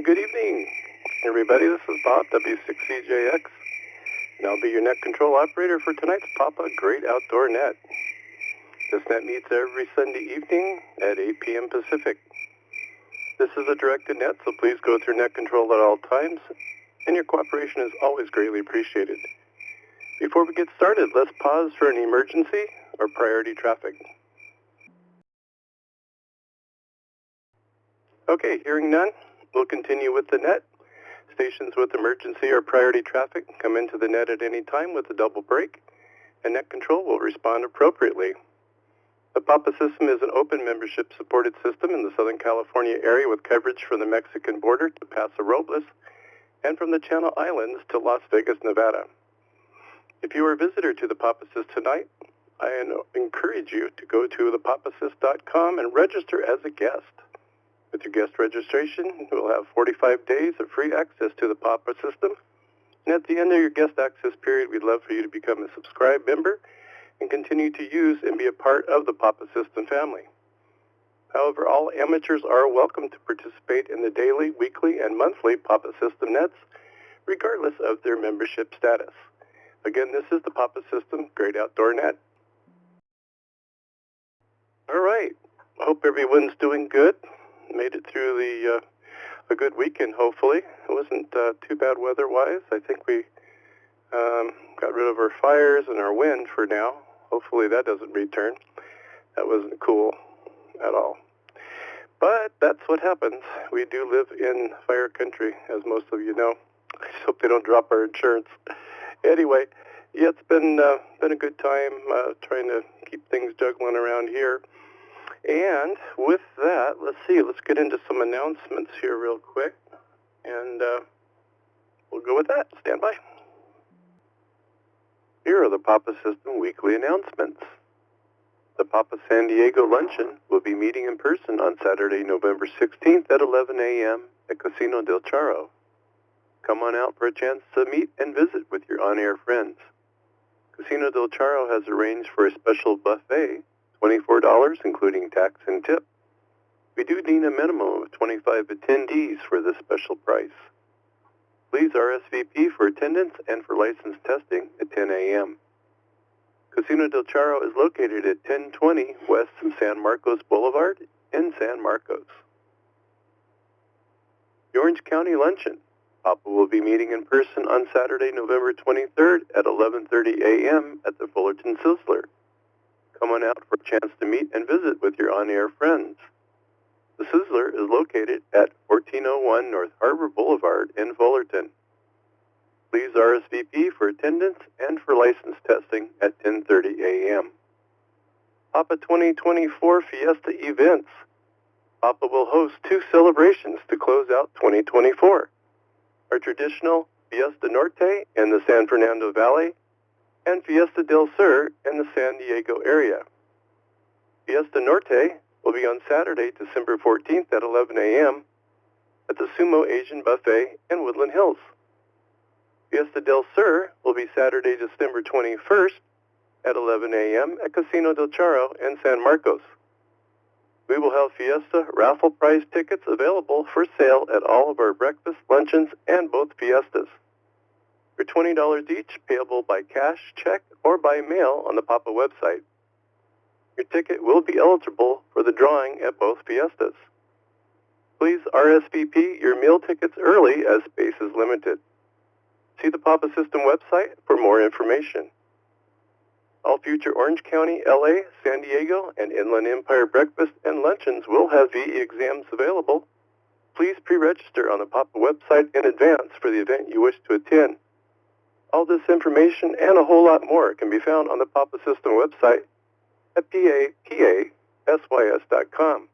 Good evening, everybody. This is Bob, W6CJX, and I'll be your net control operator for tonight's Papa Great Outdoor Net. This net meets every Sunday evening at 8 p.m. Pacific. This is a directed net, so please go through net control at all times, and your cooperation is always greatly appreciated. Before we get started, let's pause for an emergency or priority traffic. Okay, hearing none, we'll continue with the net. Stations with emergency or priority traffic come into the net at any time with a double break, and net control will respond appropriately. The PAPA system is an open membership-supported system in the Southern California area with coverage from the Mexican border to Paso Robles and from the Channel Islands to Las Vegas, Nevada. If you are a visitor to the PAPA System tonight, I encourage you to go to thepapasys.com and register as a guest. With your guest registration, you will have 45 days of free access to the PAPA system. And at the end of your guest access period, we'd love for you to become a subscribed member and continue to use and be a part of the PAPA system family. However, all amateurs are welcome to participate in the daily, weekly, and monthly PAPA system nets, regardless of their membership status. Again, this is the PAPA system Great Outdoor Net. All right. I hope everyone's doing good. Made it through a good weekend, hopefully. It wasn't too bad weather-wise. I think we got rid of our fires and our wind for now. Hopefully that doesn't return. That wasn't cool at all. But that's what happens. We do live in fire country, as most of you know. I just hope they don't drop our insurance. Anyway, yeah, it's been a good time trying to keep things juggling around here. And with that, let's get into some announcements here real quick, and we'll go with that. Stand by. Here are the PAPA System weekly announcements. The PAPA San Diego Luncheon will be meeting in person on Saturday, November 16th at 11 a.m. at Casino del Charro. Come on out for a chance to meet and visit with your on-air friends. Casino del Charro has arranged for a special buffet, $24, including tax and tip. We do need a minimum of 25 attendees for this special price. Please RSVP for attendance and for license testing at 10 a.m. Casino del Charro is located at 1020 West San Marcos Boulevard in San Marcos. The Orange County Luncheon. PAPA will be meeting in person on Saturday, November 23rd at 11:30 a.m. at the Fullerton Sizzler. Come on out for a chance to meet and visit with your on-air friends. The Sizzler is located at 1401 North Harbor Boulevard in Fullerton. Please RSVP for attendance and for license testing at 10:30 a.m. PAPA 2024 Fiesta Events. PAPA will host two celebrations to close out 2024. Our traditional Fiesta Norte in the San Fernando Valley and Fiesta del Sur in the San Diego area. Fiesta Norte will be on Saturday, December 14th at 11 a.m. at the Sumo Asian Buffet in Woodland Hills. Fiesta del Sur will be Saturday, December 21st at 11 a.m. at Casino del Charro in San Marcos. We will have Fiesta raffle prize tickets available for sale at all of our breakfast, luncheons, and both Fiestas. For $20 each, payable by cash, check, or by mail on the PAPA website. Your ticket will be eligible for the drawing at both Fiestas. Please RSVP your meal tickets early as space is limited. See the PAPA System website for more information. All future Orange County, LA, San Diego, and Inland Empire breakfast and luncheons will have VE exams available. Please pre-register on the PAPA website in advance for the event you wish to attend. All this information and a whole lot more can be found on the PAPA System website at papasys.com.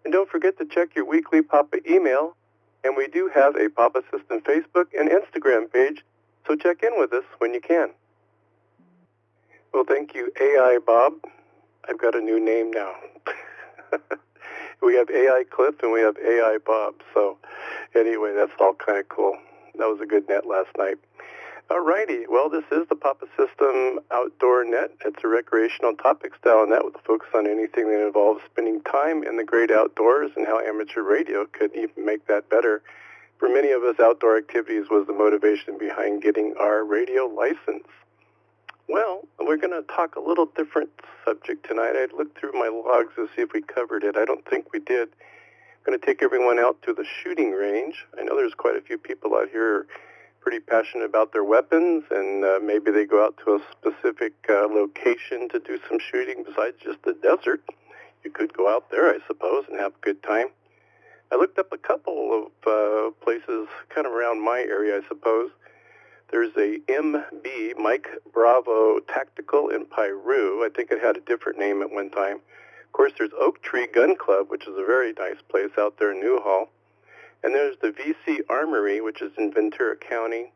And don't forget to check your weekly PAPA email, and we do have a PAPA System Facebook and Instagram page, so check in with us when you can. Well, thank you, AI Bob. I've got a new name now. We have AI Cliff and we have AI Bob, so anyway, that's all kind of cool. That was a good net last night. Alrighty, well, this is the Papa System Outdoor Net. It's a recreational topic style net with a focus on anything that involves spending time in the great outdoors and how amateur radio could even make that better. For many of us, outdoor activities was the motivation behind getting our radio license. Well, we're going to talk a little different subject tonight. I looked through my logs to see if we covered it. I don't think we did. I'm going to take everyone out to the shooting range. I know there's quite a few people out here pretty passionate about their weapons, and maybe they go out to a specific location to do some shooting besides just the desert. You could go out there, I suppose, and have a good time. I looked up a couple of places kind of around my area, I suppose. There's a MB, Mike Bravo Tactical in Piru. I think it had a different name at one time. Of course, there's Oak Tree Gun Club, which is a very nice place out there in Newhall. And there's the VC Armory, which is in Ventura County.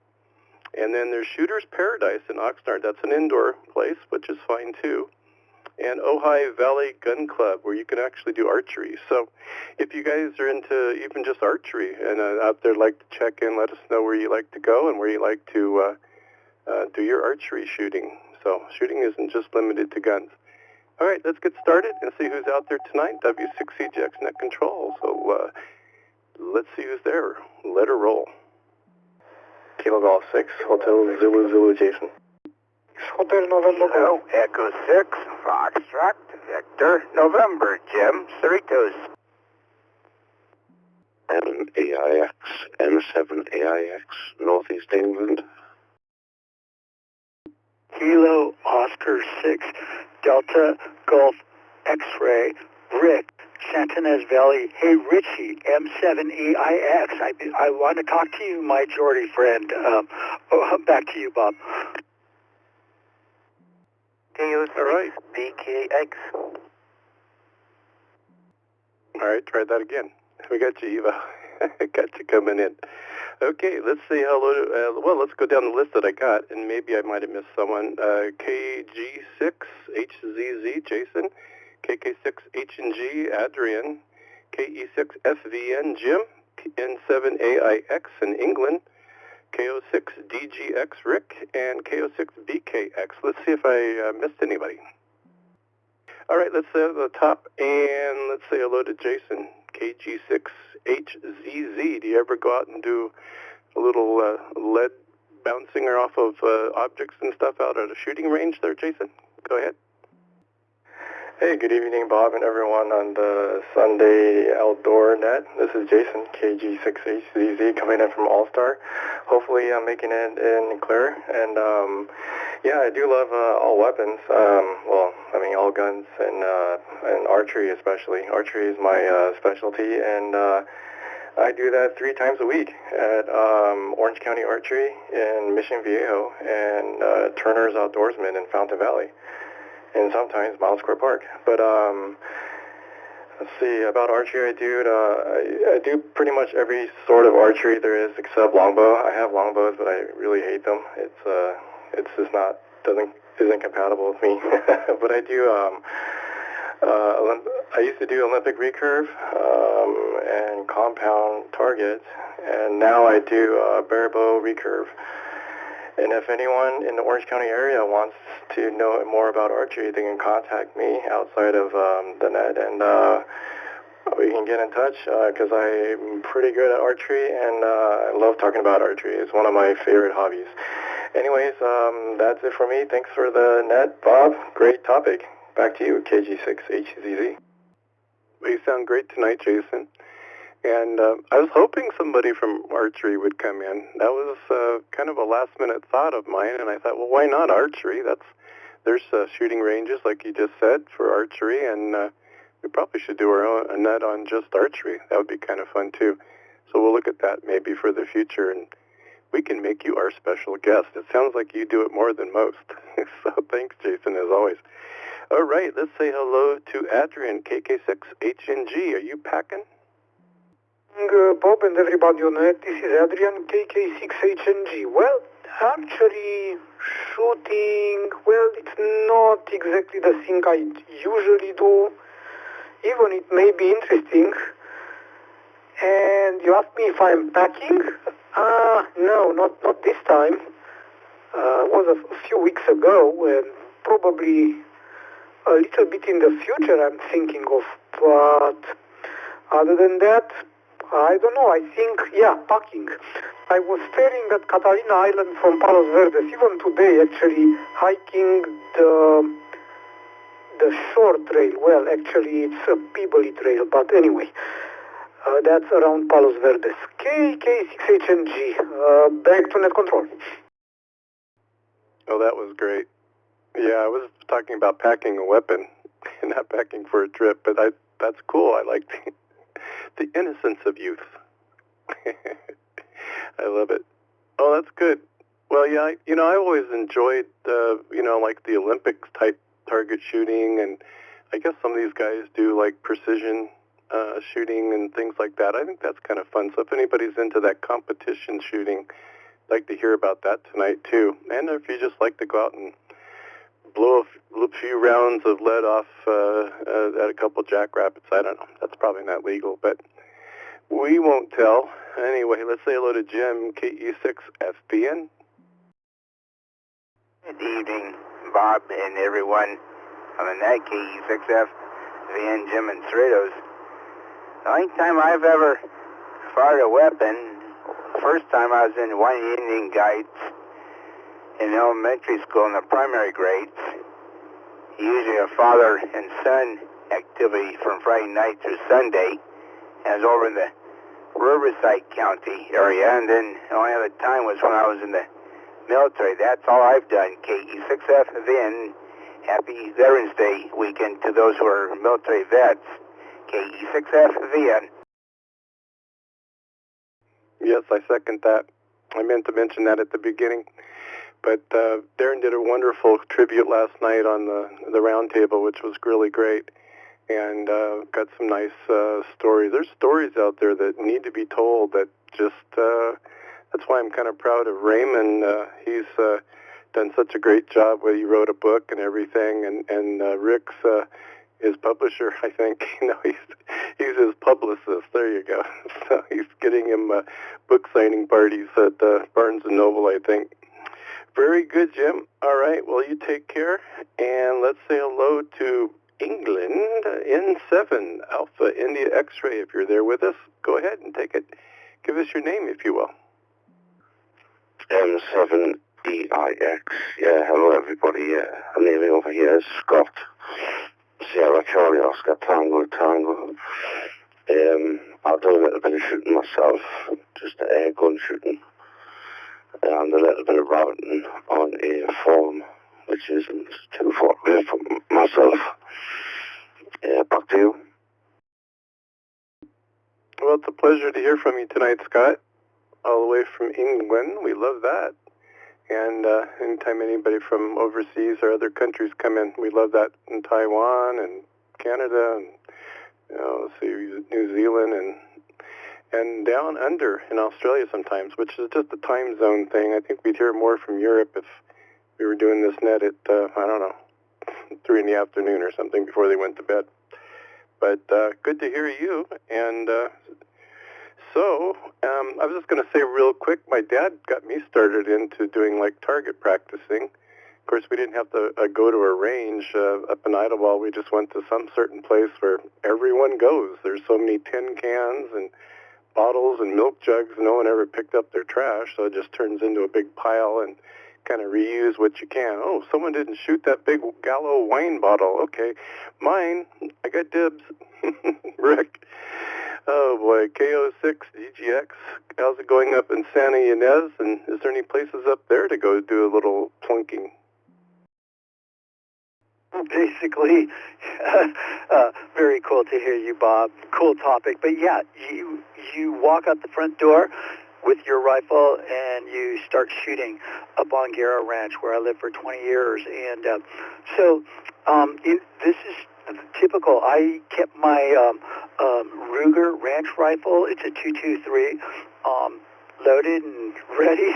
And then there's Shooter's Paradise in Oxnard. That's an indoor place, which is fine too. And Ojai Valley Gun Club, where you can actually do archery. So if you guys are into even just archery and out there like to check in, let us know where you like to go and where you like to do your archery shooting. So shooting isn't just limited to guns. All right, let's get started and see who's out there tonight. W6CGX Net Control. So let's see who's there. Let her roll. Kilo Golf 6, Hotel Zulu Zulu Jason. Hotel November. Hello, Echo 6, Foxtrot, Victor, November, Jim, Cerritos. AIX, M7AIX, Northeast England. Kilo Oscar 6, Delta Golf X-Ray, Rick, Santanez Valley. Hey, Richie, M7EIX. I want to talk to you, my Geordie friend. Back to you, Bob. KO6, All right. BKX. All right, try that again. We got you, Eva. Got you coming in. Okay, let's say hello to, well, let's go down the list that I got, and maybe I might have missed someone. KG6HZZ, Jason. KK6H&G, Adrian. KE6FVN, Jim. N7AIX in England. KO6DGX, Rick. And KO6BKX. Let's see if I missed anybody. All right, let's say at the top, and let's say hello to Jason. KG6HZZ. Do you ever go out and do a little lead bouncing off of objects and stuff out at a shooting range there, Jason? Go ahead. Hey, good evening, Bob, and everyone on the Sunday Outdoor Net. This is Jason, KG6HZZ, coming in from All-Star. Hopefully I'm making it in clear. And, yeah, I do love all weapons. All guns and archery especially. Archery is my specialty, and I do that 3 times a week at Orange County Archery in Mission Viejo and Turner's Outdoorsman in Fountain Valley, and sometimes Miles Square Park. But let's see, about archery, I do pretty much every sort of archery there is except longbow. I have longbows, but I really hate them. It's just isn't compatible with me. But I do. I used to do Olympic recurve and compound targets, and now I do barebow recurve. And if anyone in the Orange County area wants to know more about archery, they can contact me outside of the net, and we can get in touch because I'm pretty good at archery, and I love talking about archery. It's one of my favorite hobbies. Anyways, that's it for me. Thanks for the net, Bob. Great topic. Back to you, KG6HZZ. Well, you sound great tonight, Jason. And I was hoping somebody from archery would come in. That was kind of a last-minute thought of mine, and I thought, well, why not archery? There's shooting ranges, like you just said, for archery, and we probably should do our own a net on just archery. That would be kind of fun, too. So we'll look at that maybe for the future, and we can make you our special guest. It sounds like you do it more than most. So thanks, Jason, as always. All right, let's say hello to Adrian, KK6HNG. Are you packing? Bob and everybody on it, this is Adrian, KK6HNG. Well, archery, shooting, well, it's not exactly the thing I usually do, even it may be interesting. And you asked me if I'm packing? No, not this time. was a few weeks ago, and probably a little bit in the future I'm thinking of. But other than that, I don't know. I think, yeah, packing. I was staring at Catalina Island from Palos Verdes even today, actually hiking the shore trail. Well, actually, it's a Peebly trail, but anyway, that's around Palos Verdes. KK6HNG, back to net control. Oh, that was great. Yeah, I was talking about packing a weapon and not packing for a trip, but that's cool. I like the innocence of youth. I love it. Oh, that's good. Well, yeah, I always enjoyed, like the Olympics type target shooting, and I guess some of these guys do like precision shooting and things like that. I think that's kind of fun. So if anybody's into that competition shooting, I'd like to hear about that tonight too. And if you just like to go out and blow a few rounds of lead off at a couple jackrabbits, I don't know. That's probably not legal, but we won't tell. Anyway, let's say hello to Jim, KE6FBN. Good evening, Bob and everyone on the net, KE6FBN, Jim and Cerritos. The only time I've ever fired a weapon, first time I was in one Indian Guides in elementary school in the primary grades, usually a father and son activity from Friday night through Sunday, and I was over in the Riverside County area, and then the only other time was when I was in the military. That's all I've done. KE6FVN. Happy Veterans Day weekend to those who are military vets. KE6FVN. Yes, I second that. I meant to mention that at the beginning. But Darren did a wonderful tribute last night on the round table, which was really great. And got some nice stories. There's stories out there that need to be told that just, that's why I'm kind of proud of Raymond. He's done such a great job where he wrote a book and everything. And Rick's his publisher, I think. He's his publicist. There you go. So he's getting him book signing parties at Barnes & Noble, I think. Very good, Jim. All right, well, you take care. And let's say hello to England, N7, Alpha India X-Ray. If you're there with us, go ahead and take it. Give us your name, if you will. M7EIX. Yeah, hello everybody. Yeah, I'm naming over here is Scott. Sierra Charlie Oscar Tango Tango. I've done a little bit of shooting myself, just air gun shooting, and a little bit of routing on a farm, which isn't too far away from myself. Back to you. Well, it's a pleasure to hear from you tonight, Scott, all the way from England. We love that. And anytime anybody from overseas or other countries come in, we love that in Taiwan and Canada and, let's see, New Zealand and down under in Australia sometimes, which is just a time zone thing. I think we'd hear more from Europe if we were doing this net at, 3 in the afternoon or something before they went to bed. But good to hear you. And so I was just going to say real quick, my dad got me started into doing like target practicing. Of course, we didn't have to go to a range up in Idlewild. We just went to some certain place where everyone goes. There's so many tin cans and bottles and milk jugs. No one ever picked up their trash, so it just turns into a big pile and kind of reuse what you can. Oh, someone didn't shoot that big Gallo wine bottle. Okay, mine. I got dibs. Rick. Oh boy, KO6 DGX. How's it going up in Santa Ynez? And is there any places up there to go do a little plunking? Basically, very cool to hear you, Bob. Cool topic. But yeah, you walk out the front door with your rifle and you start shooting up on Guerra Ranch, where I lived for 20 years. And this is typical. I kept my Ruger ranch rifle. It's a 223, loaded and ready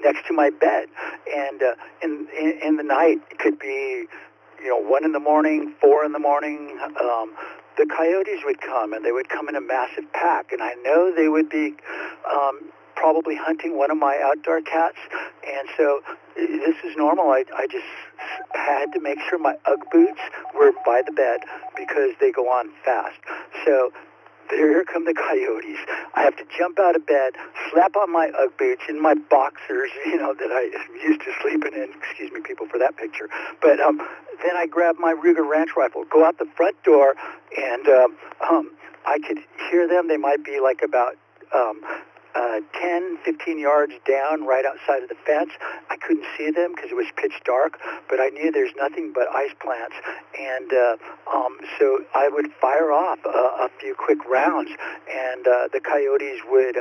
next to my bed. And in the night, it could be 1 in the morning, 4 in the morning. The coyotes would come, and they would come in a massive pack. And I know they would be probably hunting one of my outdoor cats, and so this is normal. I just had to make sure my Ugg boots were by the bed because they go on fast. So here come the coyotes. I have to jump out of bed, slap on my Ugg boots and my boxers, that I used to sleeping in. Excuse me, people, for that picture. But then I grab my Ruger Ranch rifle, go out the front door, and I could hear them. They might be like about 10, 15 yards down right outside of the fence. I couldn't see them because it was pitch dark, but I knew there's nothing but ice plants. And so I would fire off a few quick rounds, and the coyotes would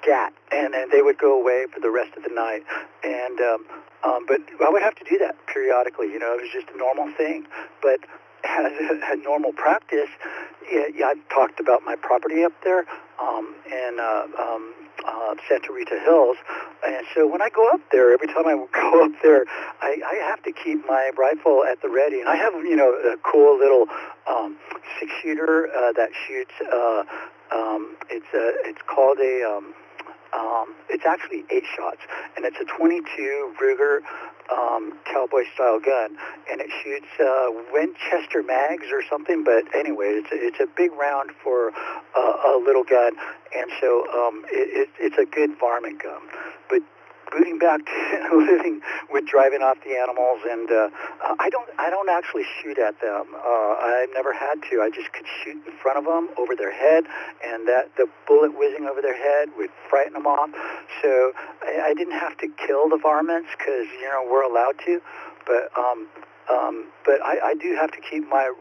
scat, and then they would go away for the rest of the night. And but I would have to do that periodically. It was just a normal thing. But as a normal practice, I've talked about my property up there in Santa Rita Hills, and so when I go up there, every time I go up there, I have to keep my rifle at the ready, and I have a cool little 6-shooter that shoots. It's called a it's actually 8 shots, and it's a 22 Ruger cowboy-style gun, and it shoots Winchester mags or something. But anyway, it's a big round for a little gun, and so it's a good varmint gun. But booting back to living with driving off the animals, and I don't actually shoot at them. I've never had to. I just could shoot in front of them, over their head, and that the bullet whizzing over their head would frighten them off. So I didn't have to kill the varmints because we're allowed to, but I do have to keep my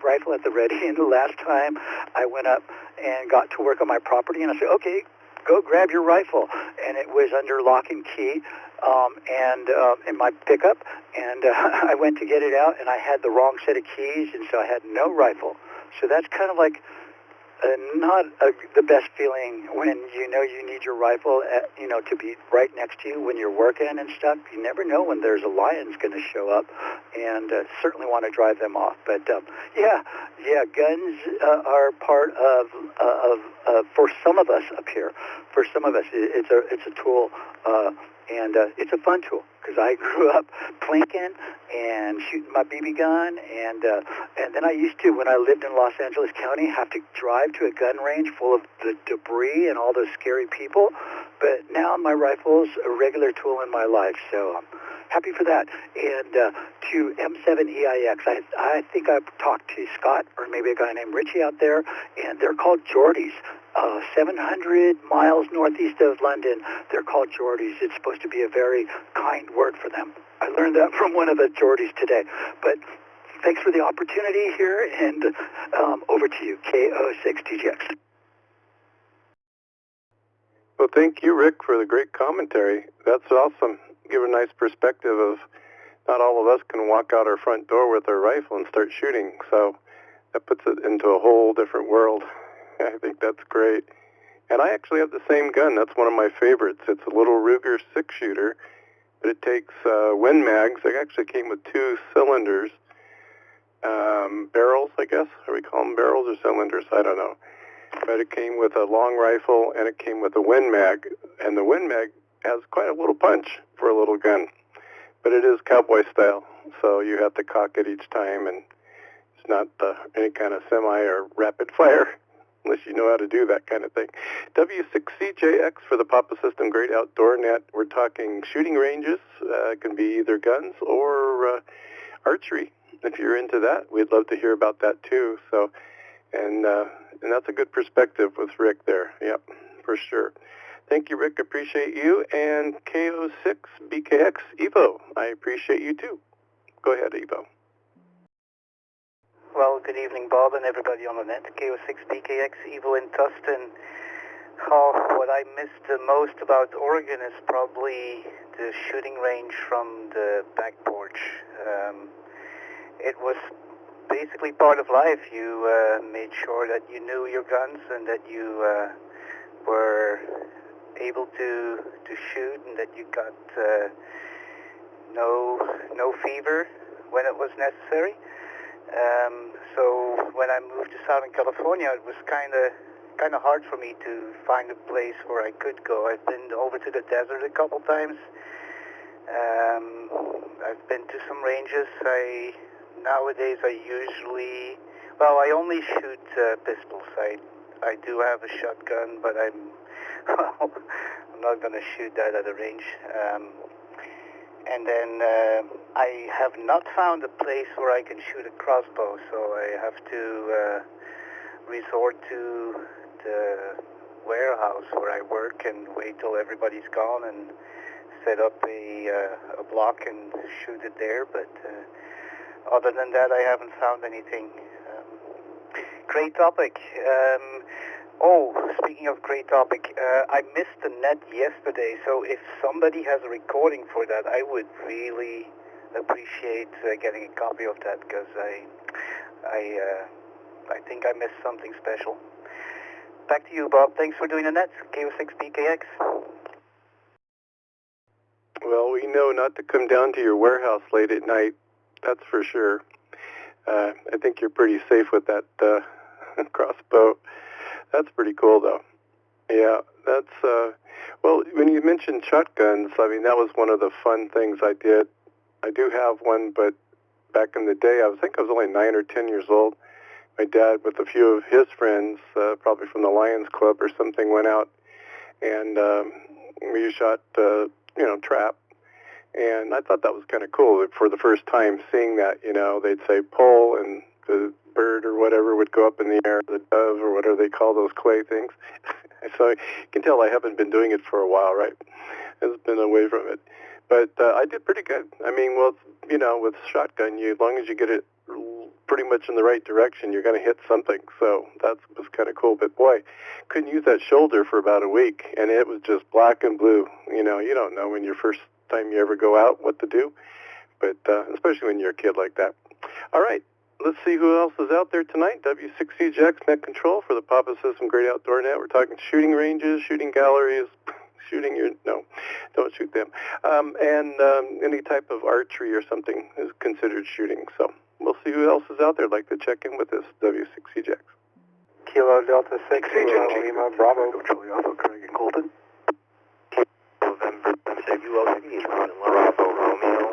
rifle at the ready. And the last time I went up and got to work on my property, and I said, okay, go grab your rifle, and it was under lock and key, and in my pickup, and I went to get it out, and I had the wrong set of keys, and so I had no rifle. So that's kind of like not the best feeling when you need your rifle, to be right next to you when you're working and stuff. You never know when there's a lion's going to show up, and certainly want to drive them off. But guns are part of for some of us up here. For some of us, it's a tool, and it's a fun tool. Because I grew up plinking and shooting my BB gun, and then I used to, when I lived in Los Angeles County, have to drive to a gun range full of the debris and all those scary people. But now my rifle's a regular tool in my life, so I'm happy for that. And to M7EIX, I think I've talked to Scott or maybe a guy named Richie out there, and they're called Geordies. 700 miles northeast of London, they're called Geordies. It's supposed to be a very kind word for them. I learned that from one of the Geordies today. But thanks for the opportunity here, and over to you, KO6TGX. Well, thank you, Rick, for the great commentary. That's awesome. Give a nice perspective of not all of us can walk out our front door with our rifle and start shooting. So that puts it into a whole different world. I think that's great. And I actually have the same gun. That's one of my favorites. It's a little Ruger 6-shooter, but it takes Win mags. It actually came with 2 cylinders, barrels, I guess. Are we call them barrels or cylinders? I don't know. But it came with a long rifle, and it came with a Win mag. And the Win mag has quite a little punch for a little gun. But it is cowboy style, so you have to cock it each time, and it's not any kind of semi or rapid fire, unless you know how to do that kind of thing. W6CJX for the Papa System Great Outdoor Net. We're talking shooting ranges. It can be either guns or archery. If you're into that, we'd love to hear about that too. So, and that's a good perspective with Rick there. Yep, for sure. Thank you, Rick. Appreciate you. And KO6BKX Evo, I appreciate you too. Go ahead, Evo. Well, good evening, Bob, and everybody on the net. KO6BKX Evo in Tustin. What I missed the most about Oregon is probably the shooting range from the back porch. It was basically part of life. You made sure that you knew your guns and that you were able to shoot, and that you got no fever when it was necessary. So when I moved to Southern California, it was kind of kind of hard for me to find a place where I could go. I've been over to the desert a couple times. I've been to some ranges. Nowadays I usually, well, I only shoot pistols. I do have a shotgun, but I'm not going to shoot that at a range. And then I have not found a place where I can shoot a crossbow, so I have to resort to the warehouse where I work and wait till everybody's gone and set up a block and shoot it there. But other than that, I haven't found anything. Great topic. Speaking of great topic, I missed the net yesterday, so if somebody has a recording for that, I would really appreciate getting a copy of that, because I think I missed something special. Back to you, Bob. Thanks for doing the net. KO6BKX. Well, we know not to come down to your warehouse late at night. That's for sure. I think you're pretty safe with that crossbow. That's pretty cool, though. Yeah, that's, well, when you mentioned shotguns, I mean, that was one of the fun things I did. I do have one, but back in the day, I think I was only 9 or 10 years old. My dad, with a few of his friends, probably from the Lions Club or something, went out, and we shot, trap. And I thought that was kind of cool. For the first time seeing that, they'd say pull, and the bird or whatever would go up in the air, the dove or whatever they call those clay things. So you can tell I haven't been doing it for a while, right? It's been away from it. But I did pretty good. I mean, well, with shotgun, as long as you get it pretty much in the right direction, you're going to hit something. So that was kind of cool. But boy, couldn't use that shoulder for about a week, and it was just black and blue. You don't know when your first time you ever go out what to do, but especially when you're a kid like that. All right. Let's see who else is out there tonight. W6CJX Net Control for the Papa System Great Outdoor Net. We're talking shooting ranges, shooting galleries, don't shoot them. And any type of archery or something is considered shooting. So we'll see who else is out there. I'd like to check in with this W6CJX. Kilo Delta 6, Lima, Bravo, Charlie Alpha, Craig and Colton. November, Bravo, Romeo.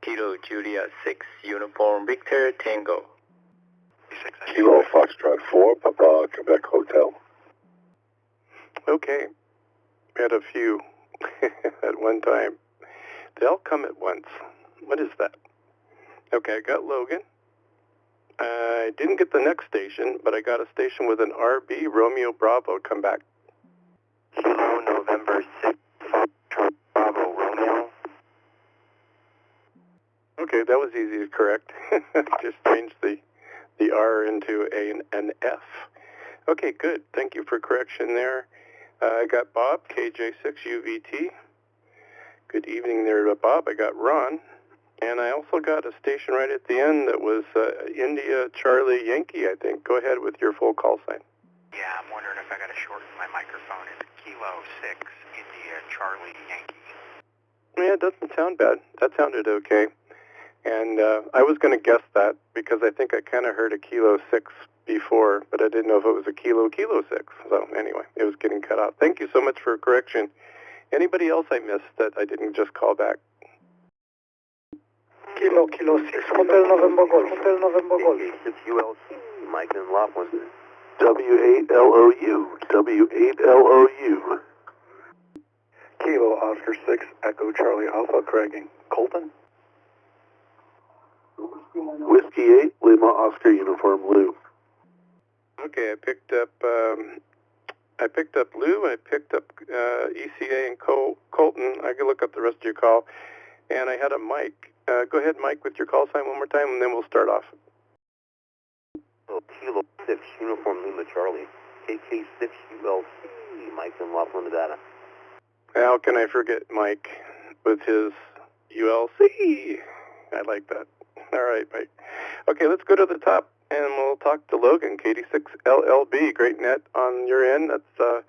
Kilo Julia 6, Uniform Victor Tango. Kilo Foxtrot 4, Papa, Quebec Hotel. Okay. We had a few at one time. They all come at once. What is that? Okay, I got Logan. I didn't get the next station, but I got a station with an RB, Romeo Bravo. Come back. Kilo November 6, Foxtrot Bravo, Romeo. Okay, that was easy to correct. Just changed the R into an F. Okay, good. Thank you for correction there. I got Bob, KJ6UVT. Good evening there, Bob. I got Ron. And I also got a station right at the end that was India Charlie Yankee, I think. Go ahead with your full call sign. Yeah, I'm wondering if I got to shorten my microphone. It's Kilo 6, India Charlie Yankee. Yeah, it doesn't sound bad. That sounded okay. And I was going to guess that because I think I kind of heard a Kilo 6 before, but I didn't know if it was a Kilo 6. So anyway, it was getting cut out. Thank you so much for correction. Anybody else I missed that I didn't just call back? Kilo 6, Hotel November Golf. 6 ULC, Mike and Laughlin. W8LOU, W8LOU. Kilo Oscar 6, Echo Charlie Alpha, Craig and Colton. Whiskey 8, Lima Oscar Uniform Lou. Okay, I picked up Lou, I picked up ECA and Colton. I can look up the rest of your call. And I had a Mike. Go ahead, Mike, with your call sign one more time, and then we'll start off. Kilo 6, Uniform Lima Charlie. AK6 ULC, Mike in Laughlin, Nevada. How can I forget Mike with his ULC? I like that. All right, Mike. Okay, let's go to the top, and we'll talk to Logan, KD6LLB. Great net on your end. That's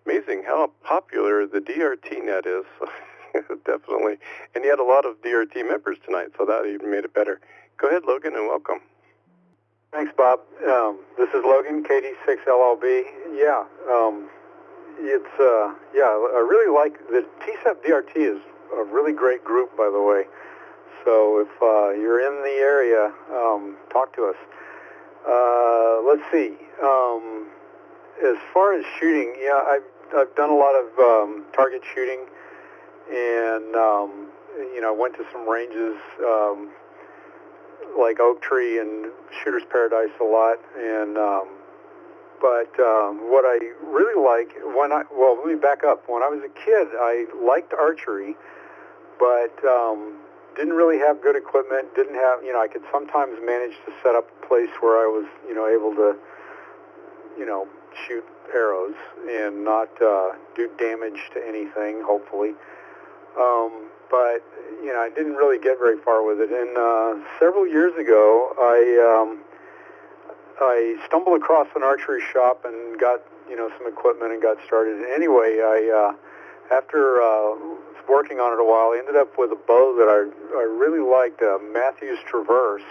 amazing how popular the DRT net is. Definitely. And you had a lot of DRT members tonight, so that even made it better. Go ahead, Logan, and welcome. Thanks, Bob. This is Logan, KD6LLB. Yeah, I really like the TSEP DRT is a really great group, by the way. So if you're in the area, talk to us. Let's see. As far as shooting, yeah, I've done a lot of target shooting, and went to some ranges like Oak Tree and Shooter's Paradise a lot, and but what I really like let me back up. When I was a kid, I liked archery, but didn't really have good equipment. Didn't have, I could sometimes manage to set up a place where I was, able to, shoot arrows and not do damage to anything, hopefully. But I didn't really get very far with it. And several years ago, I stumbled across an archery shop and got some equipment and got started. And anyway, after working on it a while, I ended up with a bow that I really liked, Matthews Traverse,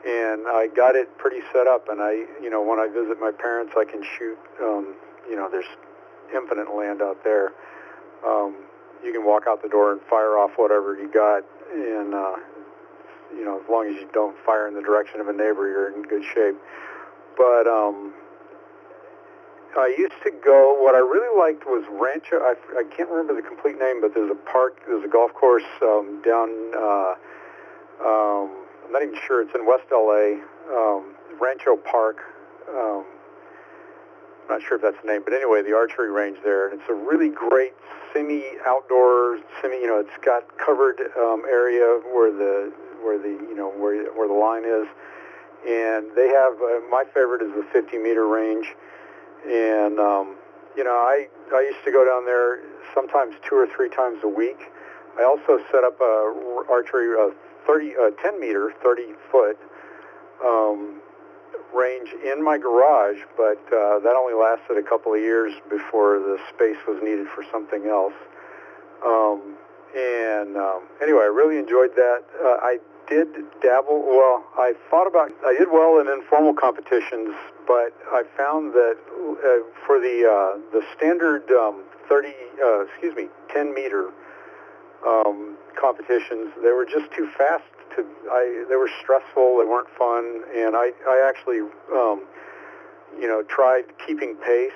and I got it pretty set up. And when I visit my parents, I can shoot. There's infinite land out there. You can walk out the door and fire off whatever you got, and as long as you don't fire in the direction of a neighbor, you're in good shape. But I used to go, what I really liked was Rancho, I can't remember the complete name, but there's a golf course down, I'm not even sure, it's in West LA, Rancho Park, I'm not sure if that's the name, but anyway, the archery range there, and it's a really great semi-outdoor, it's got covered area where the line is, and they have, my favorite is the 50-meter range, and I used to go down there sometimes 2 or 3 times a week. I also set up a archery 10-meter, 30-foot range in my garage, but that only lasted a couple of years before the space was needed for something else. Anyway, I really enjoyed that. I did dabble. Well, I did well in informal competitions, but I found that for the standard 10-meter competitions, they were just too fast. They were stressful. They weren't fun, and I actually tried keeping pace,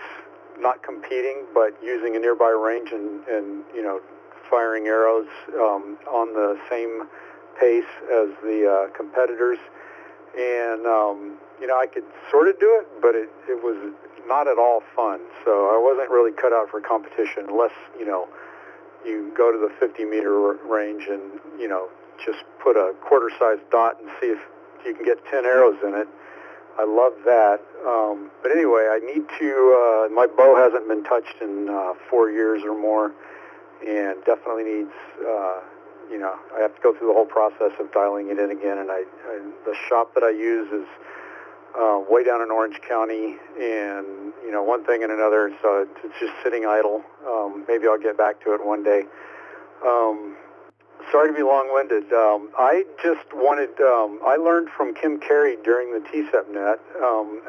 not competing, but using a nearby range and firing arrows on the same pace as the competitors, and I could sort of do it, but it was not at all fun. So I wasn't really cut out for competition unless you go to the 50-meter range and just put a quarter-sized dot and see if you can get 10 arrows in it. I love that. But anyway, I need to, my bow hasn't been touched in 4 years or more, and definitely needs, I have to go through the whole process of dialing it in again. And the shop that I use is way down in Orange County, and, one thing and another, so it's just sitting idle. Maybe I'll get back to it one day. Sorry to be long-winded. I just wanted, I learned from Kim Carey during the TSEPnet.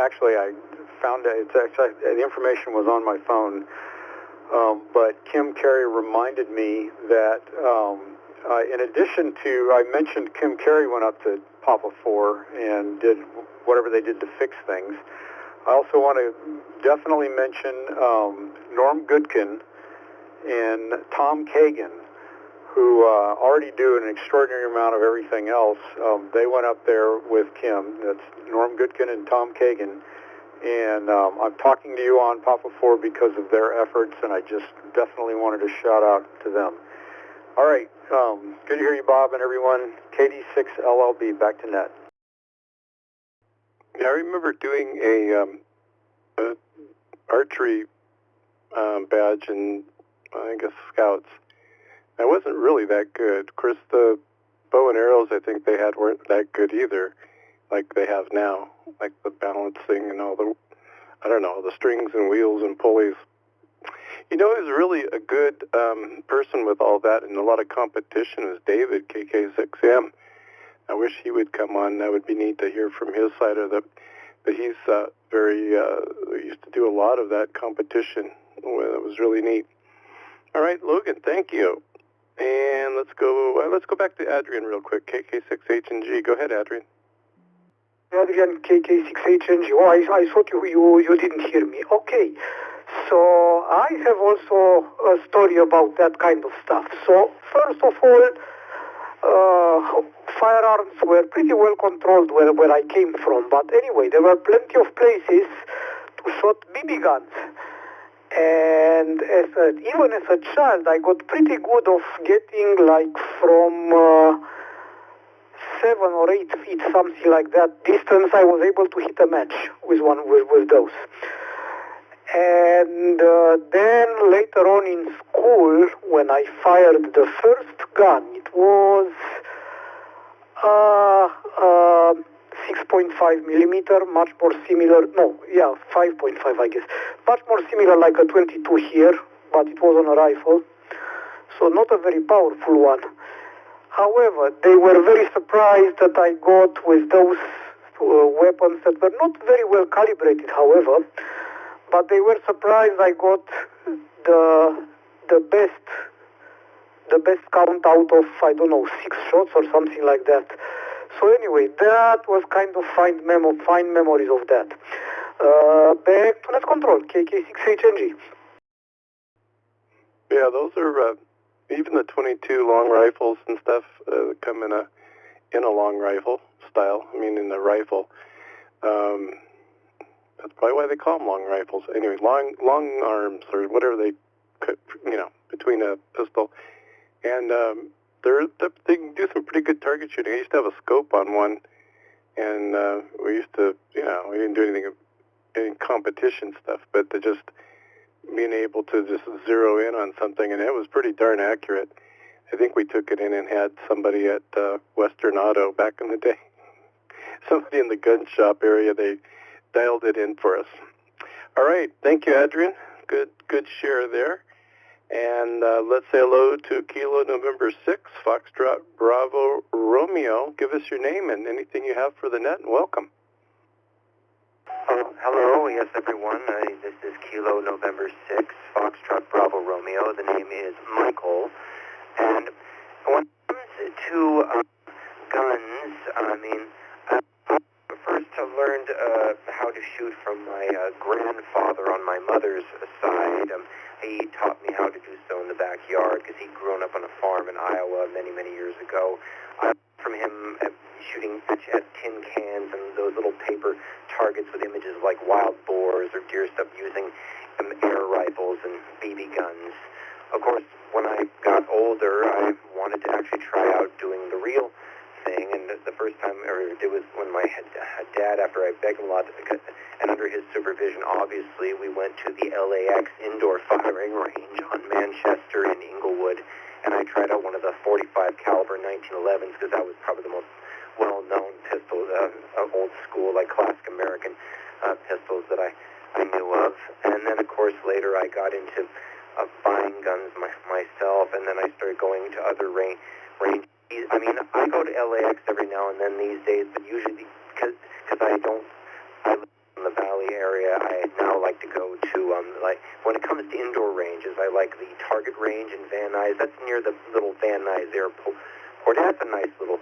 Actually, I found it, the information was on my phone, but Kim Carey reminded me that in addition to, I mentioned Kim Carey went up to Papa 4 and did whatever they did to fix things. I also want to definitely mention Norm Goodkin and Tom Kagan, who already do an extraordinary amount of everything else. They went up there with Kim. That's Norm Goodkin and Tom Kagan. And I'm talking to you on Papa 4 because of their efforts, and I just definitely wanted to shout out to them. All right. Good to hear you, Bob, and everyone. KD6LLB, back to net. Yeah, I remember doing a archery badge in, I guess, Scouts. I wasn't really that good. Of course, the bow and arrows I think they had weren't that good either, like they have now, like the balancing and all the, the strings and wheels and pulleys. He was really a good person with all that and a lot of competition was David, KK6M. I wish he would come on. That would be neat to hear from his side of it. But he's used to do a lot of that competition. It was really neat. All right, Logan, thank you. And let's go back to Adrian real quick. KK6HNG. Go ahead, Adrian. Adrian, KK6HNG. Oh, I thought you didn't hear me. Okay. So I have also a story about that kind of stuff. So first of all, firearms were pretty well controlled where I came from. But anyway, there were plenty of places to shoot BB guns. And even as a child, I got pretty good of getting like from 7 or 8 feet, something like that distance. I was able to hit a match with those. And then later on in school, when I fired the first gun, it was 6.5 millimeter, much more similar, 5.5 I guess, much more similar like a 22 here, but it was on a rifle, so not a very powerful one. However, they were very surprised that I got with those weapons that were not very well calibrated, however, but they were surprised I got the best count out of, I don't know, 6 shots or something like that. So anyway, that was kind of fine memories of that. Back to net control, KK6HNG. Yeah, those are even the 22 long rifles and stuff come in a long rifle style. I mean, in the rifle. That's probably why they call them long rifles. Anyway, long arms or whatever they, between a pistol. And they can do some pretty good target shooting. I used to have a scope on one, and we used to, we didn't do any competition stuff, but to just being able to just zero in on something, and it was pretty darn accurate. I think we took it in and had somebody at Western Auto back in the day. Somebody in the gun shop area, they dialed it in for us. All right, thank you, Adrian. Good share there. And let's say hello to Kilo November 6, Foxtrot Bravo Romeo. Give us your name and anything you have for the net, and welcome. Hello, yes, everyone. This is Kilo November 6, Foxtrot Bravo Romeo. The name is Michael. And when it comes to guns, I mean, first I learned how to shoot from my grandfather on my mother's side. He taught me how to do so in the backyard because he'd grown up on a farm in Iowa many, many years ago. I learned from him shooting at tin cans and those little paper targets with images like wild boars or deer stuff using air rifles and BB guns. Of course, when I got older, I wanted to actually try out doing the real thing, and the first time I ever did was when my dad, after I begged him a lot, and under his supervision, obviously, we went to the LAX indoor firing range on Manchester in Inglewood, and I tried out one of the 45 caliber 1911s because that was probably the most well-known pistol, old school, like classic American pistols that I knew of. And then, of course, later I got into buying guns myself, and then I started going to other ranges. I mean, I go to LAX every now and then these days, but usually because I live in the Valley area, I now like to go to, when it comes to indoor ranges, I like the Target range in Van Nuys. That's near the little Van Nuys airport. That's a nice little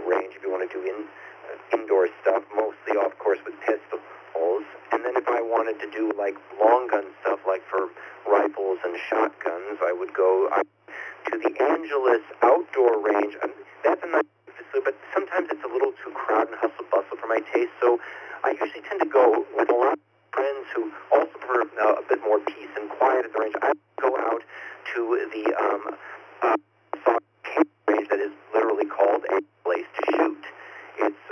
range if you want to do indoor stuff, mostly, of course, with pistols. And then if I wanted to do, like, long gun stuff, like for rifles and shotguns, I would go to the Angeles outdoor range. That's a nice facility, but sometimes it's a little too crowded and hustle-bustle for my taste, so I usually tend to go with a lot of friends who also prefer a bit more peace and quiet at the range. I go out to the range that is literally called a place to shoot. It's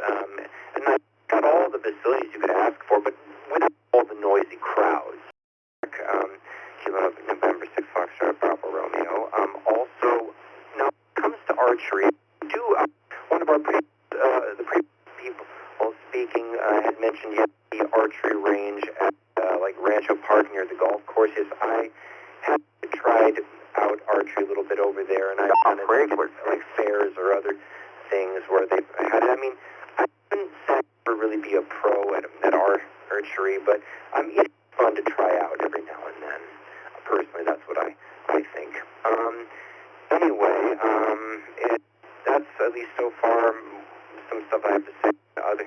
and I got all the facilities you could ask for, but without all the noisy crowds. Kilo November 6 Foxtrot Bravo Romeo. Also, now when it comes to archery, one of our the previous people speaking had mentioned the archery range at like Rancho Park near the golf courses. I have tried out archery a little bit over there, and I've done it like fairs or other things where they've had, I mean, I wouldn't say I'd really be a pro at archery, but it's fun to try out every now and then. Personally, that's what I think. Anyway, that's at least so far some stuff I have to say. Other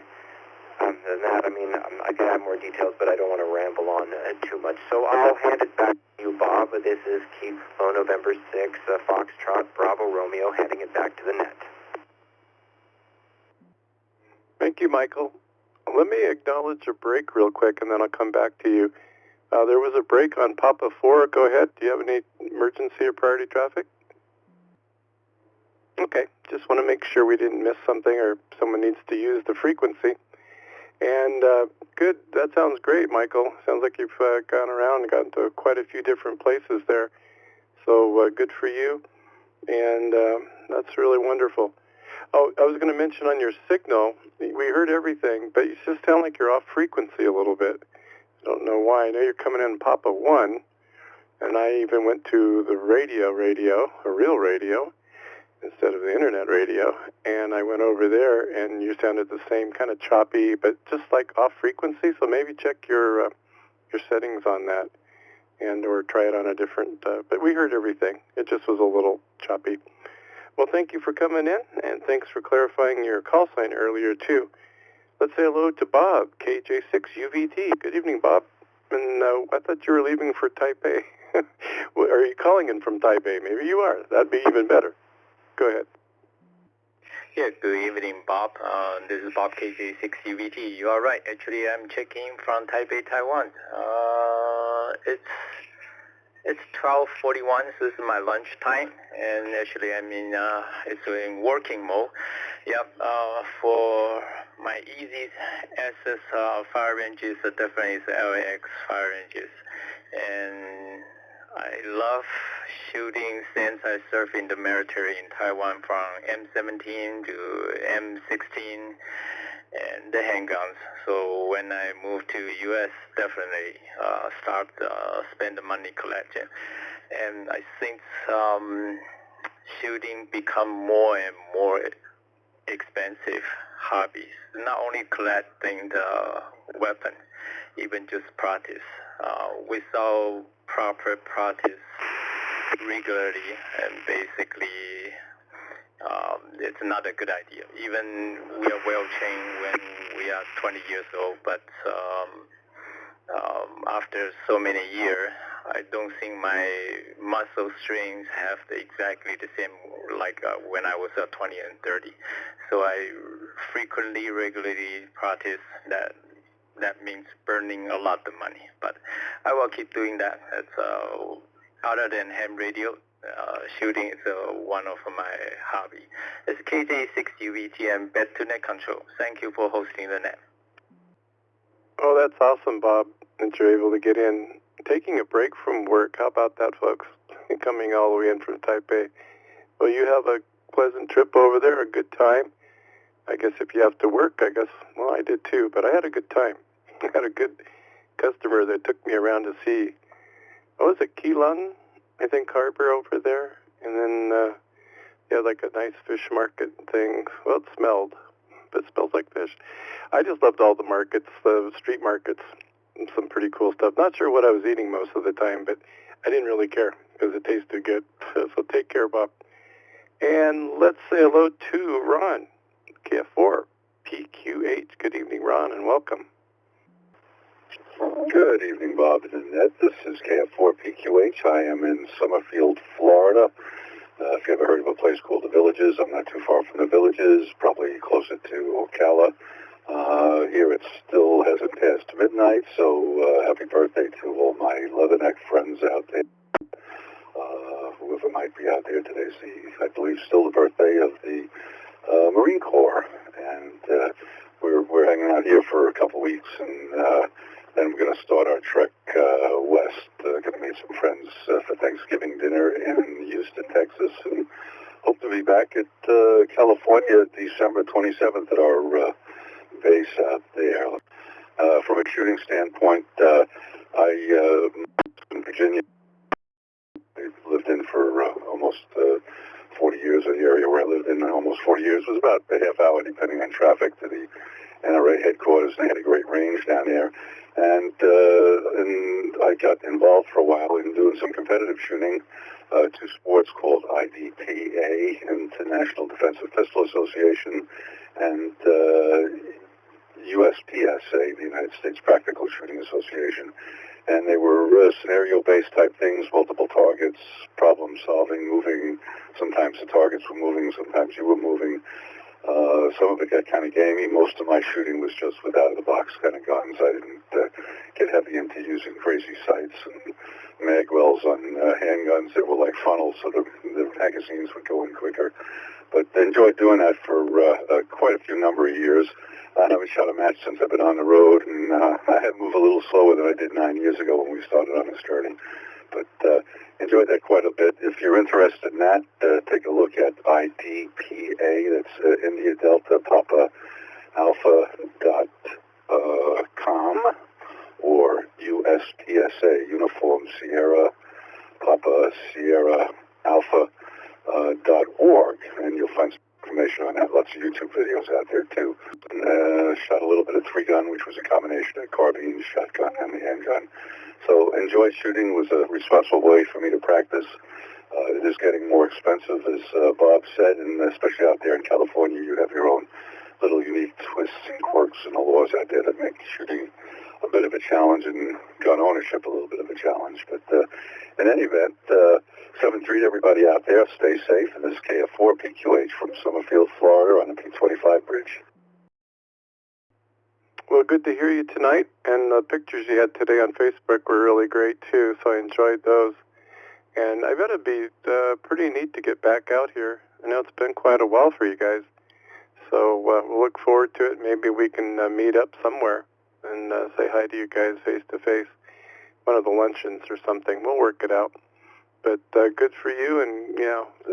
than that, I mean, I could have more details, but I don't want to ramble on too much. So I'll hand it back to you, Bob. This is Kilo November 6, Foxtrot, Bravo, Romeo, handing it back to the net. Thank you, Michael. Let me acknowledge a break real quick, and then I'll come back to you. There was a break on Papa 4. Go ahead. Do you have any emergency or priority traffic? Okay. Just want to make sure we didn't miss something or someone needs to use the frequency. And good. That sounds great, Michael. Sounds like you've gone around and gotten to quite a few different places there. So good for you. And that's really wonderful. Oh, I was going to mention on your signal, we heard everything, but you just sound like you're off frequency a little bit. I don't know why. I know you're coming in Papa 1, and I even went to the radio, a real radio, instead of the internet radio, and I went over there, and you sounded the same, kind of choppy, but just like off frequency, so maybe check your settings on that, and or try it on a different, but we heard everything. It just was a little choppy. Well, thank you for coming in, and thanks for clarifying your call sign earlier, too. Let's say hello to Bob, KJ6UVT. Good evening, Bob. And I thought you were leaving for Taipei. Are you calling in from Taipei? Maybe you are. That'd be even better. Go ahead. Yeah, good evening, Bob. This is Bob, KJ6UVT. You are right. Actually, I'm checking from Taipei, Taiwan. It's 12:41, so this is my lunch time, and actually I'm it's in working mode. Yep, for my easy access fire ranges, definitely is LAX fire ranges, and I love shooting since I served in the military in Taiwan from M17 to M16 and the handguns. So when I moved to U.S., definitely start spend the money collecting. And I think shooting become more and more expensive hobbies. Not only collecting the weapon, even just practice. Without proper practice regularly, and basically it's not a good idea. Even we are well trained when we are 20 years old, but after so many years, I don't think my muscle strength have exactly the same like when I was 20 and 30. So I regularly practice that. That means burning a lot of money, but I will keep doing that. It's other than ham radio. Shooting is one of my hobby. It's KJ6UVT and back to net control. Thank you for hosting the net. Oh, that's awesome, Bob, that you're able to get in. Taking a break from work. How about that, folks? Coming all the way in from Taipei. Well, you have a pleasant trip over there, a good time. I guess if you have to work, well, I did too, but I had a good time. I had a good customer that took me around to see, what was it, Keelan? I think harbor over there, and then they had like a nice fish market thing. Well, it smelled, but it smells like fish. I just loved all the markets, the street markets, and some pretty cool stuff. Not sure what I was eating most of the time, but I didn't really care because it tasted good. So take care, Bob. And let's say hello to Ron, KF4 PQH. Good evening, Ron, and welcome. Good evening, Bob and Annette. This is KF4PQH. I am in Summerfield, Florida. If you ever heard of a place called The Villages, I'm not too far from The Villages, probably closer to Ocala. Here it still hasn't passed midnight, so happy birthday to all my Leatherneck friends out there. Whoever might be out there today, I believe still the birthday of the Marine Corps, and we're hanging out here for a couple weeks, and then we're going to start our trek west. Going to meet some friends for Thanksgiving dinner in Houston, Texas, and hope to be back at California December 27th at our base out there. From a shooting standpoint, I in Virginia. I lived in for almost 40 years, in the area where I lived in almost 40 years. because it was about a half hour, depending on traffic, to the NRA headquarters. They had a great range down there. And I got involved for a while in doing some competitive shooting to sports called IDPA, International Defensive Pistol Association, and USPSA, the United States Practical Shooting Association. And they were scenario-based type things, multiple targets, problem solving, moving. Sometimes the targets were moving, sometimes you were moving. Some of it got kind of gamey. Most of my shooting was just with out-of-the-box kind of guns. I didn't get heavy into using crazy sights and mag wells on handguns that were like funnels, so the magazines would go in quicker. But I enjoyed doing that for quite a few number of years. I haven't shot a match since I've been on the road, and I have moved a little slower than I did 9 years ago when we started on this journey. But enjoyed that quite a bit. If you're interested in that, take a look at IDPA. That's India Delta Papa Alpha .com or USPSA Uniform Sierra Papa Sierra Alpha .org, and you'll find some information on that. Lots of YouTube videos out there too. Shot a little bit of 3-gun, which was a combination of carbine, shotgun, and the handgun. So enjoyed shooting. Was a responsible way for me to practice. It is getting more expensive, as Bob said, and especially out there in California, you have your own little unique twists and quirks and the laws out there that make shooting a bit of a challenge and gun ownership a little bit of a challenge. But in any event, 7-3 to everybody out there. Stay safe. And this is KF4 PQH from Summerfield, Florida on the P25 bridge. Well, good to hear you tonight, and the pictures you had today on Facebook were really great too, so I enjoyed those. And I bet it'd be pretty neat to get back out here. I know it's been quite a while for you guys, so we'll look forward to it. Maybe we can meet up somewhere and say hi to you guys face to face, one of the luncheons or something. We'll work it out. But good for you, and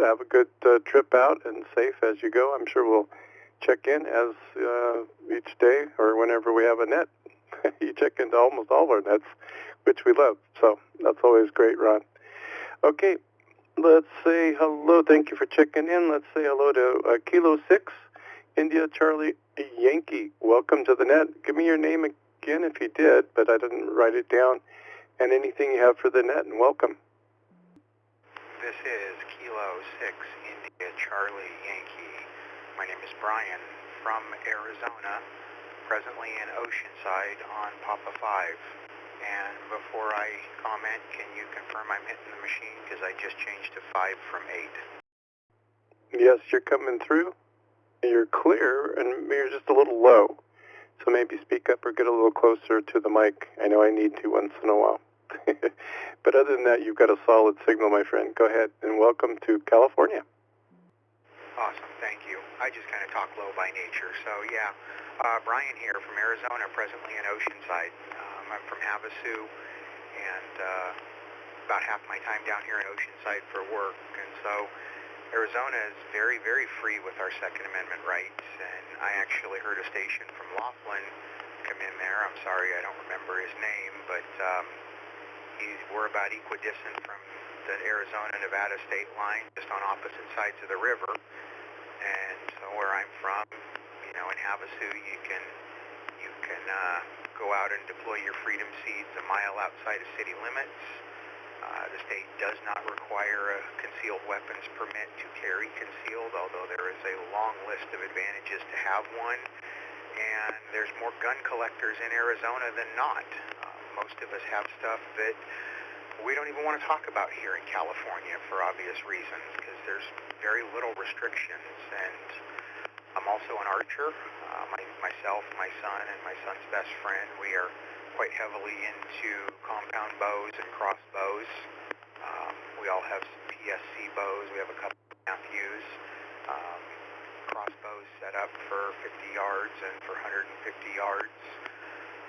have a good trip out and safe as you go. I'm sure we'll check in as each day or whenever we have a net. You check into almost all our nets, which we love. So that's always great, Ron. Okay, let's say hello. Thank you for checking in. Let's say hello to Kilo 6, India Charlie Yankee. Welcome to the net. Give me your name again if you did, but I didn't write it down. And anything you have for the net, and welcome. This is Kilo 6, India Charlie Yankee. My name is Brian from Arizona, presently in Oceanside on Papa 5. And before I comment, can you confirm I'm hitting the machine? Because I just changed to 5 from 8. Yes, you're coming through. You're clear, and you're just a little low. So maybe speak up or get a little closer to the mic. I know I need to once in a while. But other than that, you've got a solid signal, my friend. Go ahead, and welcome to California. Awesome, thank you. I just kind of talk low by nature. So, yeah, Brian here from Arizona, presently in Oceanside. I'm from Havasu, and about half my time down here in Oceanside for work. And so Arizona is very, very free with our Second Amendment rights. And I actually heard a station from Laughlin come in there. I'm sorry, I don't remember his name, but we're about equidistant from the Arizona-Nevada state line, just on opposite sides of the river. And so where I'm from, in Havasu, you can go out and deploy your Freedom Seeds a mile outside of city limits. The state does not require a concealed weapons permit to carry concealed, although there is a long list of advantages to have one. And there's more gun collectors in Arizona than not. Most of us have stuff that we don't even want to talk about here in California for obvious reasons, because there's very little restrictions. And I'm also an archer. Myself, my son, and my son's best friend, we are quite heavily into compound bows and crossbows. We all have some PSC bows. We have a couple of nephews. Crossbows set up for 50 yards and for 150 yards.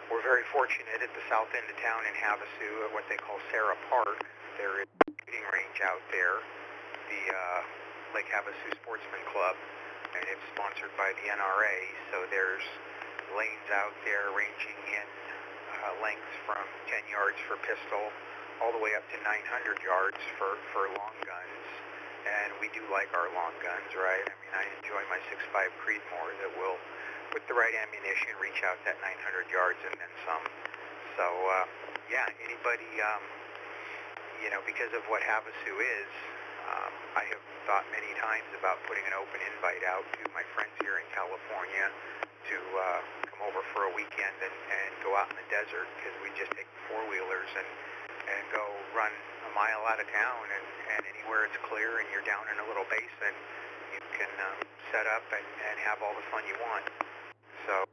We're very fortunate at the south end of town in Havasu at what they call Sarah Park. There is a shooting range out there, the Lake Havasu Sportsman Club, and it's sponsored by the NRA. So there's lanes out there ranging in lengths from 10 yards for pistol all the way up to 900 yards for long guns. And we do like our long guns, right? I mean, I enjoy my 6.56 .45 Creedmoor that will, with the right ammunition, reach out that 900 yards and then some. So, yeah, anybody, because of what Havasu is, I have thought many times about putting an open invite out to my friends here in California to come over for a weekend and go out in the desert, because we just take the four-wheelers and go run a mile out of town, and anywhere it's clear and you're down in a little basin, you can set up and have all the fun you want. So,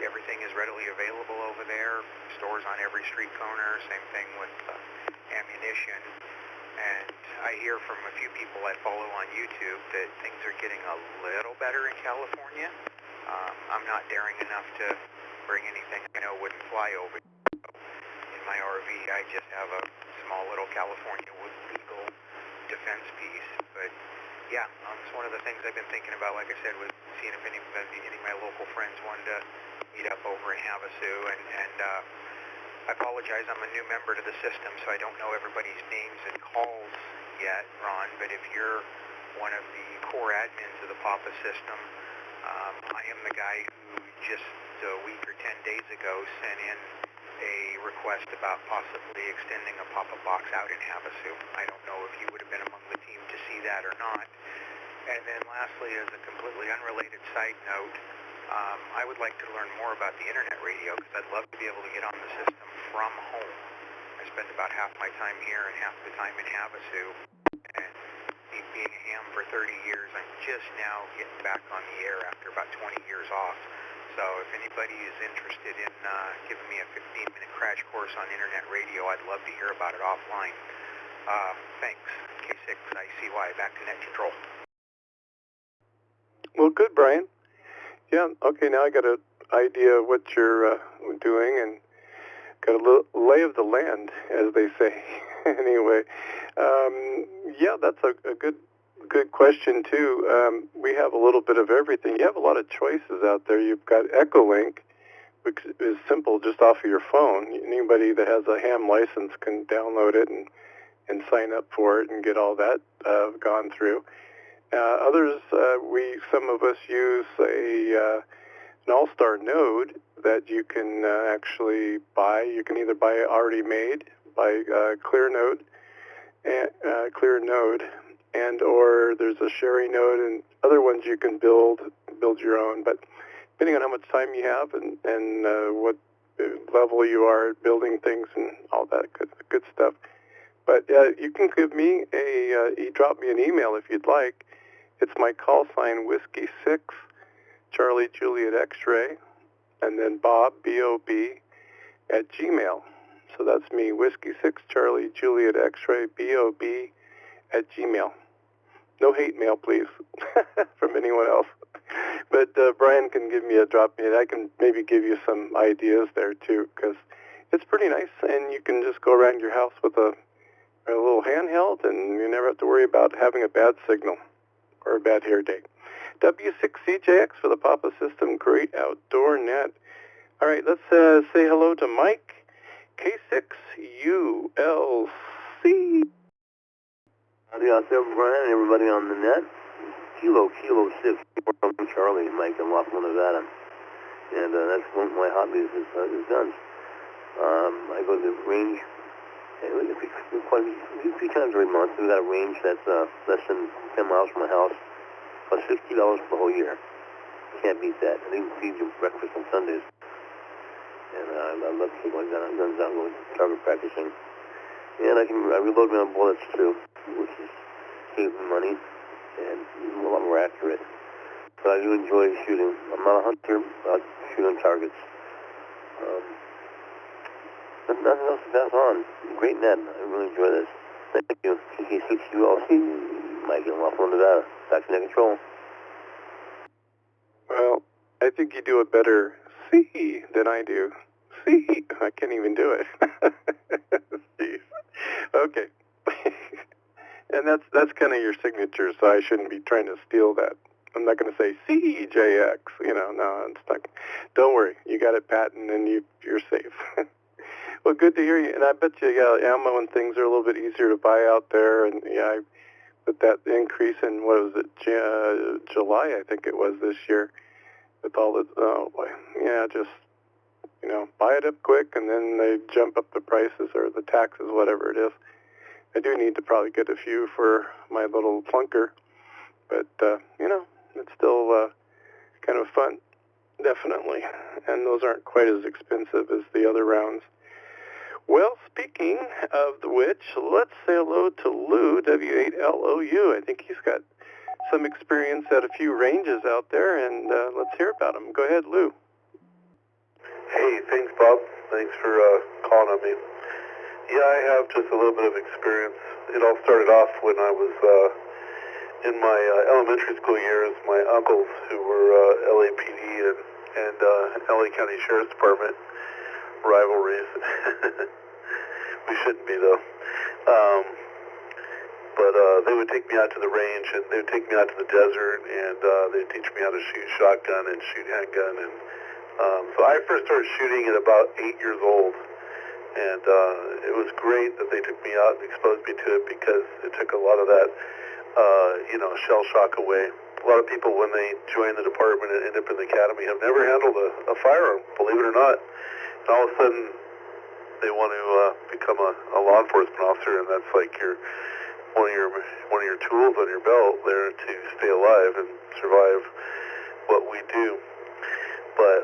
everything is readily available over there. Stores on every street corner. Same thing with ammunition. And I hear from a few people I follow on YouTube that things are getting a little better in California. I'm not daring enough to bring anything I know wouldn't fly over. In my RV, I just have a small little California wood legal defense piece. But yeah, it's one of the things I've been thinking about, like I said, with seeing if any of my local friends wanted to meet up over in Havasu. And I apologize, I'm a new member to the system, so I don't know everybody's names and calls yet, Ron, but if you're one of the core admins of the PAPA system, I am the guy who just a week or 10 days ago sent in a request about possibly extending a PAPA box out in Havasu. I don't know if you would have been among the team to see that or not. And then lastly, as a completely unrelated side note, I would like to learn more about the internet radio, because I'd love to be able to get on the system from home. I spend about half my time here and half the time in Havasu, and being a ham for 30 years, I'm just now getting back on the air after about 20 years off. So if anybody is interested in giving me a 15-minute crash course on internet radio, I'd love to hear about it offline. Thanks. K6ICY, back to net control. Well, good, Brian. Yeah, okay, now I got an idea of what you're doing and got a lay of the land, as they say. Anyway, yeah, that's a good question, too. We have a little bit of everything. You have a lot of choices out there. You've got Echolink, which is simple, just off of your phone. Anybody that has a ham license can download it and sign up for it and get all that gone through. Others, some of us use an All-Star node that you can actually buy. You can either buy it already made by Clear Node, and or there's a Sherry node, and other ones you can build your own. But depending on how much time you have and what level you are at building things and all that good stuff. But you can give me you drop me an email if you'd like. It's my call sign, Whiskey 6, Charlie Juliet X-ray, and then Bob, B-O-B, at Gmail. So that's me, Whiskey 6, Charlie Juliet X-ray, B-O-B, at Gmail. No hate mail, please, from anyone else. But Brian can drop me, and I can maybe give you some ideas there, too, because it's pretty nice, and you can just go around your house with a little handheld, and you never have to worry about having a bad signal or a bad hair day. W6CJX for the PAPA system, great outdoor net. All right, let's say hello to Mike, K6ULC. Howdy out there, Brian, and everybody on the net. Kilo 6 from Charlie, Mike in Laughlin, Nevada. And that's one of my hobbies is guns. I go to the range quite a few times every month. We've got a range that's less than 10 miles from my house. Costs $60 for the whole year. Can't beat that. And they even feed you breakfast on Sundays. And I love to take my guns out and go target practicing. And I reload my own bullets too, which is saving money and a lot more accurate. But I do enjoy shooting. I'm not a hunter, but I shoot on targets. Nothing else to pass on. Great net. I really enjoy this. Thank you. TK6ULC, Mike in Laughlin, Nevada. Back to net control. Well, I think you do a better C than I do. C. I can't even do it. Jeez. Okay. And that's kind of your signature, so I shouldn't be trying to steal that. I'm not going to say CJX. No, it's not. Don't worry. You got it patent, and you're safe. Well, good to hear you. And I bet you, ammo and things are a little bit easier to buy out there. And yeah, But that increase in, what was it, July, I think it was this year, with all the, just, buy it up quick and then they jump up the prices or the taxes, whatever it is. I do need to probably get a few for my little clunker, but, it's still kind of fun, definitely. And those aren't quite as expensive as the other rounds. Well, speaking of which, let's say hello to Lou, W8LOU. I think he's got some experience at a few ranges out there, and let's hear about him. Go ahead, Lou. Hey, thanks, Bob. Thanks for calling on me. Yeah, I have just a little bit of experience. It all started off when I was in my elementary school years. My uncles, who were LAPD and LA County Sheriff's Department rivalries. We shouldn't be, though. But they would take me out to the range, and they would take me out to the desert, and they'd teach me how to shoot shotgun and shoot handgun. And so I first started shooting at about 8 years old. And it was great that they took me out and exposed me to it, because it took a lot of that, shell shock away. A lot of people, when they join the department and end up in the academy, have never handled a firearm, believe it or not. And all of a sudden, they want to become a law enforcement officer, and that's like one of your tools on your belt there to stay alive and survive what we do. But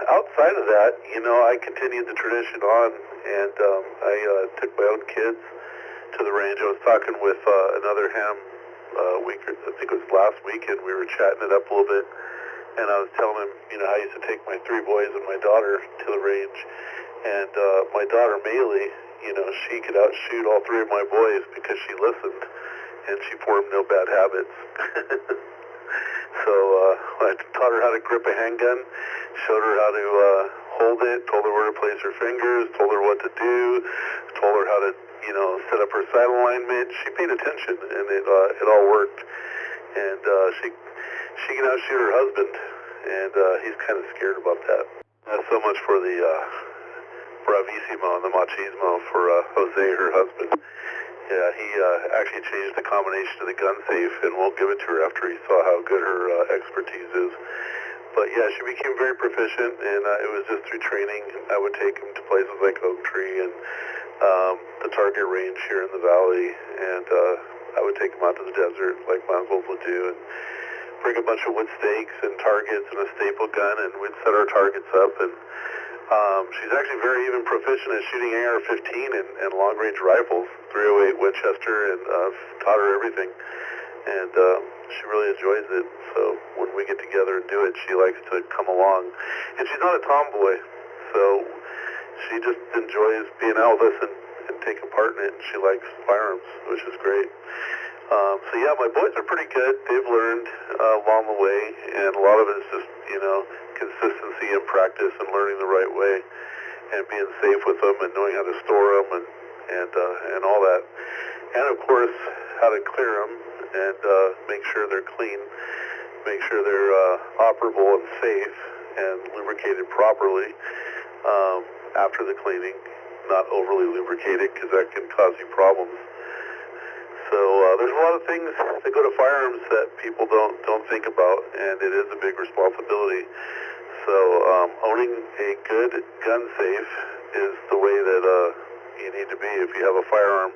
outside of that, I continued the tradition on, and I took my own kids to the range. I was talking with another ham I think it was last weekend. We were chatting it up a little bit, and I was telling him, how I used to take my 3 boys and my daughter to the range. And my daughter, Maylee, she could outshoot all 3 of my boys because she listened, and she formed no bad habits. So I taught her how to grip a handgun, showed her how to hold it, told her where to place her fingers, told her what to do, told her how to, set up her sight alignment. She paid attention, and it all worked. And she can outshoot her husband, and he's kind of scared about that. That's so much for the bravissimo and the machismo for Jose, her husband. Yeah, he actually changed the combination of the gun safe and won't give it to her after he saw how good her expertise is. But yeah, she became very proficient, and it was just through training. I would take him to places like Oak Tree and the Target range here in the valley, and I would take him out to the desert like my uncles would do, and bring a bunch of wood stakes and targets and a staple gun, and we'd set our targets up. And she's actually very even proficient at shooting AR-15 and long-range rifles, .308 Winchester, and taught her everything. And she really enjoys it. So when we get together and do it, she likes to come along. And she's not a tomboy, so she just enjoys being out with us and taking part in it. And she likes firearms, which is great. So yeah, my boys are pretty good. They've learned along the way, and a lot of it is just, consistency and practice and learning the right way and being safe with them and knowing how to store them and all that. And of course, how to clear them and make sure they're clean, make sure they're operable and safe and lubricated properly after the cleaning, not overly lubricated, because that can cause you problems. So there's a lot of things that go to firearms that people don't think about, and it is a big responsibility. So owning a good gun safe is the way that you need to be if you have a firearm.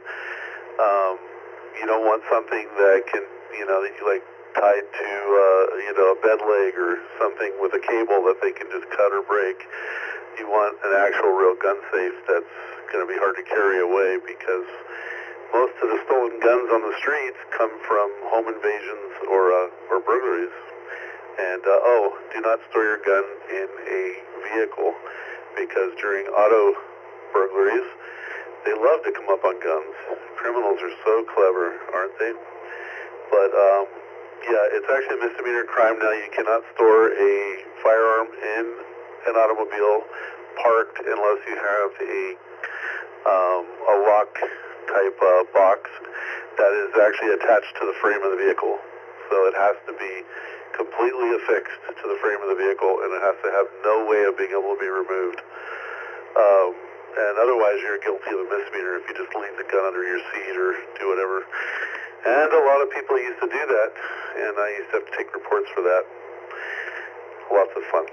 You don't want something that can, that you like tied to, a bed leg or something with a cable that they can just cut or break. You want an actual real gun safe that's going to be hard to carry away, because most of the stolen guns on the streets come from home invasions or burglaries. And, do not store your gun in a vehicle, because during auto burglaries, they love to come up on guns. Criminals are so clever, aren't they? But, yeah, it's actually a misdemeanor crime now. You cannot store a firearm in an automobile parked unless you have a lock type box that is actually attached to the frame of the vehicle. So it has to be completely affixed to the frame of the vehicle, and it has to have no way of being able to be removed. And otherwise, you're guilty of a misdemeanor if you just leave the gun under your seat or do whatever. And a lot of people used to do that, and I used to have to take reports for that. Lots of fun.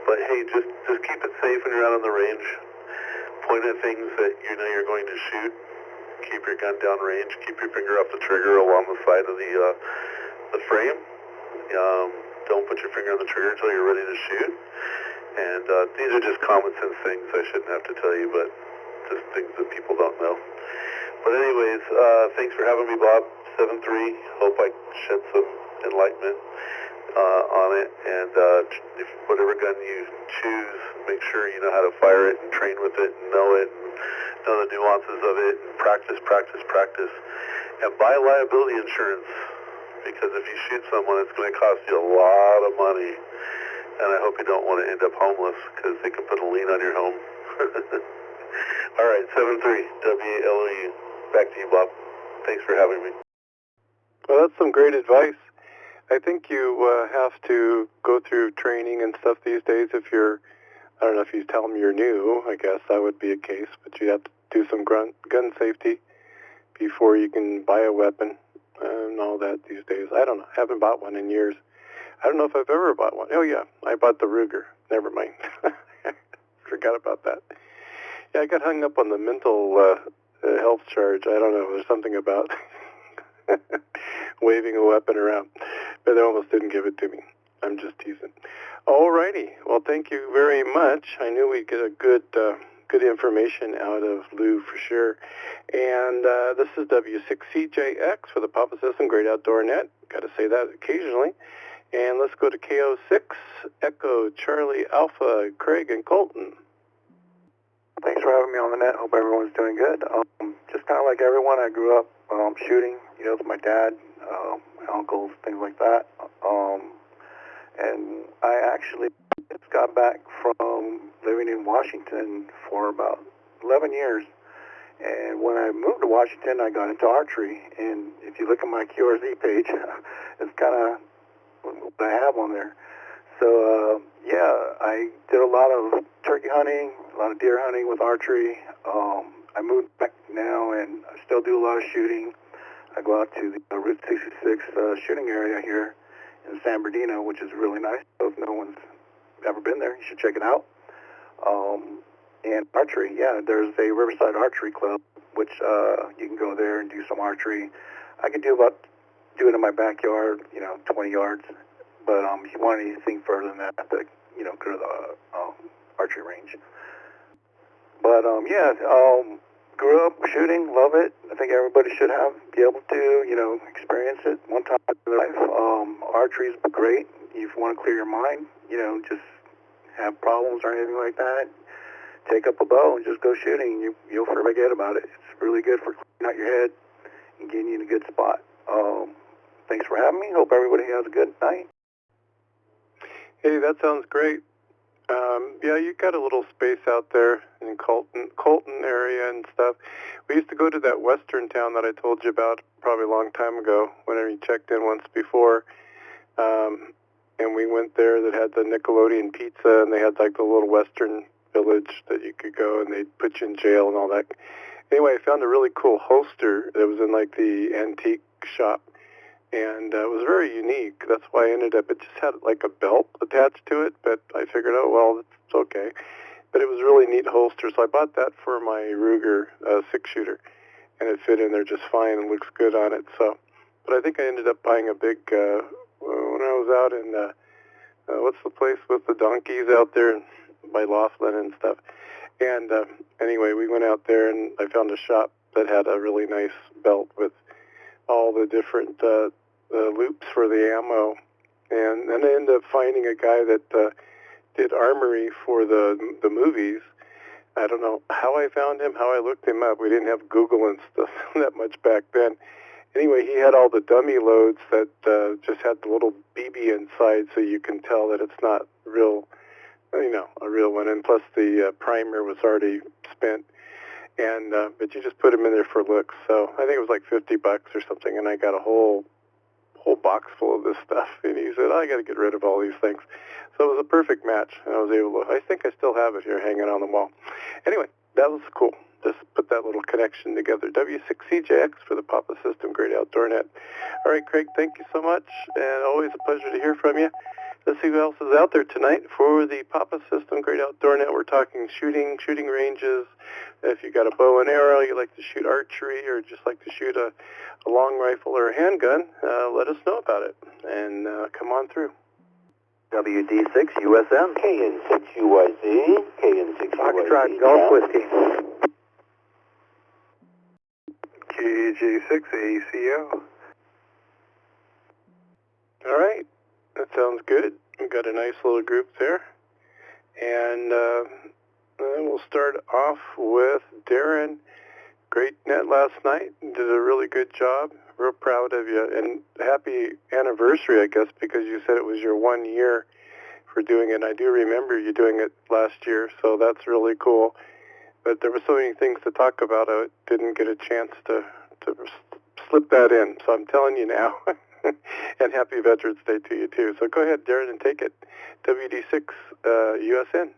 But hey, just keep it safe when you're out on the range. Point at things that you know you're going to shoot. Keep your gun down range. Keep your finger off the trigger along the side of the frame. Don't put your finger on the trigger until you're ready to shoot. And these are just common sense things I shouldn't have to tell you, but just things that people don't know. But anyways, thanks for having me, Bob. 7-3. Hope I shed some enlightenment on it. And if whatever gun you choose, make sure you know how to fire it and train with it and know the nuances of it, and practice. And buy liability insurance, because if you shoot someone, it's going to cost you a lot of money. And I hope you don't want to end up homeless, because they can put a lien on your home. All right, 7-3, WALOU. Back to you, Bob. Thanks for having me. Well, that's some great advice. I think you have to go through training and stuff these days if you're, I don't know if you tell them you're new, I guess that would be a case, but you have to do some gun safety before you can buy a weapon and all that these days. I don't know. I haven't bought one in years. I don't know if I've ever bought one. Oh, yeah, I bought the Ruger. Never mind. Forgot about that. Yeah, I got hung up on the mental health charge. I don't know. There's something about waving a weapon around, but they almost didn't give it to me. I'm just teasing. All righty. Well, thank you very much. I knew we'd get a good information out of Lou for sure. And this is W6CJX for the Papa System, Great Outdoor Net. Got to say that occasionally. And let's go to KO6, Echo, Charlie, Alpha, Craig, and Colton. Thanks for having me on the net. Hope everyone's doing good. Just kind of like everyone, I grew up shooting, with my dad, my uncles, things like that. And I actually just got back from living in Washington for about 11 years. And when I moved to Washington, I got into archery. And if you look at my QRZ page, it's kind of what I have on there. So, I did a lot of turkey hunting, a lot of deer hunting with archery. I moved back now, and I still do a lot of shooting. I go out to the Route 66 shooting area here in San Bernardino, which is really nice. So if no one's ever been there, you should check it out. And archery, there's a Riverside Archery Club, which you can go there and do some archery. I can do it in my backyard, 20 yards. But if you want anything further than that, go to the archery range. But grew up shooting, love it. I think everybody should be able to, experience it one time in their life. Archery is great. If you want to clear your mind, just have problems or anything like that, take up a bow and just go shooting. You'll forget about it. It's really good for clearing out your head and getting you in a good spot. Thanks for having me. Hope everybody has a good night. Hey, that sounds great. You got a little space out there in Colton area and stuff. We used to go to that western town that I told you about probably a long time ago, whenever you checked in once before. And we went there that had the Nickelodeon pizza, and they had like the little western village that you could go, and they'd put you in jail and all that. Anyway, I found a really cool holster that was in like the antique shop. And it was very unique. That's why I ended up, it just had like a belt attached to it, but I figured, oh, well, it's okay. But it was a really neat holster, so I bought that for my Ruger 6-shooter, and it fit in there just fine and looks good on it. So, but I think I ended up buying a big, when I was out in, what's the place with the donkeys out there by Laughlin and stuff. And anyway, we went out there, and I found a shop that had a really nice belt with all the different loops for the ammo, and then I ended up finding a guy that did armory for the movies. I don't know how I found him, how I looked him up. We didn't have Google and stuff that much back then. Anyway, he had all the dummy loads that just had the little BB inside, so you can tell that it's not real, a real one. And plus the primer was already spent. And but you just put them in there for looks. So I think it was like $50 or something, and I got a whole box full of this stuff. And he said, I got to get rid of all these things. So it was a perfect match, and I was able to. I think I still have it here hanging on the wall. Anyway, that was cool. just put that little connection together. W6CJX for the Papa System Great Outdoor Net. All right, Craig, thank you so much, and always a pleasure to hear from you. Let's see who else is out there tonight for the Papa System Great Outdoor Net. We're talking shooting ranges. If you got a bow and arrow, you like to shoot archery, or just like to shoot a long rifle or a handgun, let us know about it, and come on through. WD6 USM. KN6 UYZ. KN6 UYZ. Foxtrot Golf Whiskey. KJ6 ACO. All right, that sounds good. We've got a nice little group there. And we'll start off with Darren. Great net last night. Did a really good job. Real proud of you. And happy anniversary, I guess, because you said it was your 1 year for doing it. And I do remember you doing it last year, so that's really cool. But there were so many things to talk about, I didn't get a chance to slip that in. So I'm telling you now. And happy Veterans Day to you, too. So go ahead, Darren, and take it. WD6 USN.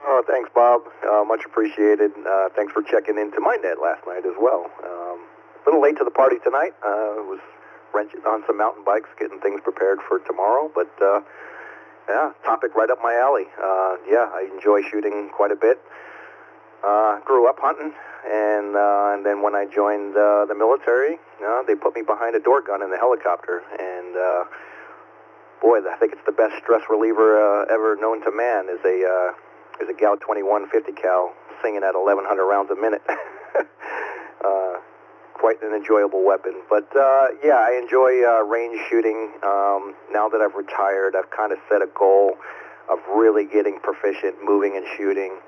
Oh, thanks, Bob. Much appreciated. Thanks for checking into my net last night as well. A little late to the party tonight. Was wrenching on some mountain bikes, getting things prepared for tomorrow. But, yeah, topic right up my alley. Yeah, I enjoy shooting quite a bit. Grew up hunting, and then when I joined the military, they put me behind a door gun in the helicopter. And, boy, I think it's the best stress reliever ever known to man is a Gal 21 50 cal singing at 1,100 rounds a minute. Quite an enjoyable weapon. But yeah, I enjoy range shooting. Now that I've retired, I've kind of set a goal of really getting proficient moving and shooting.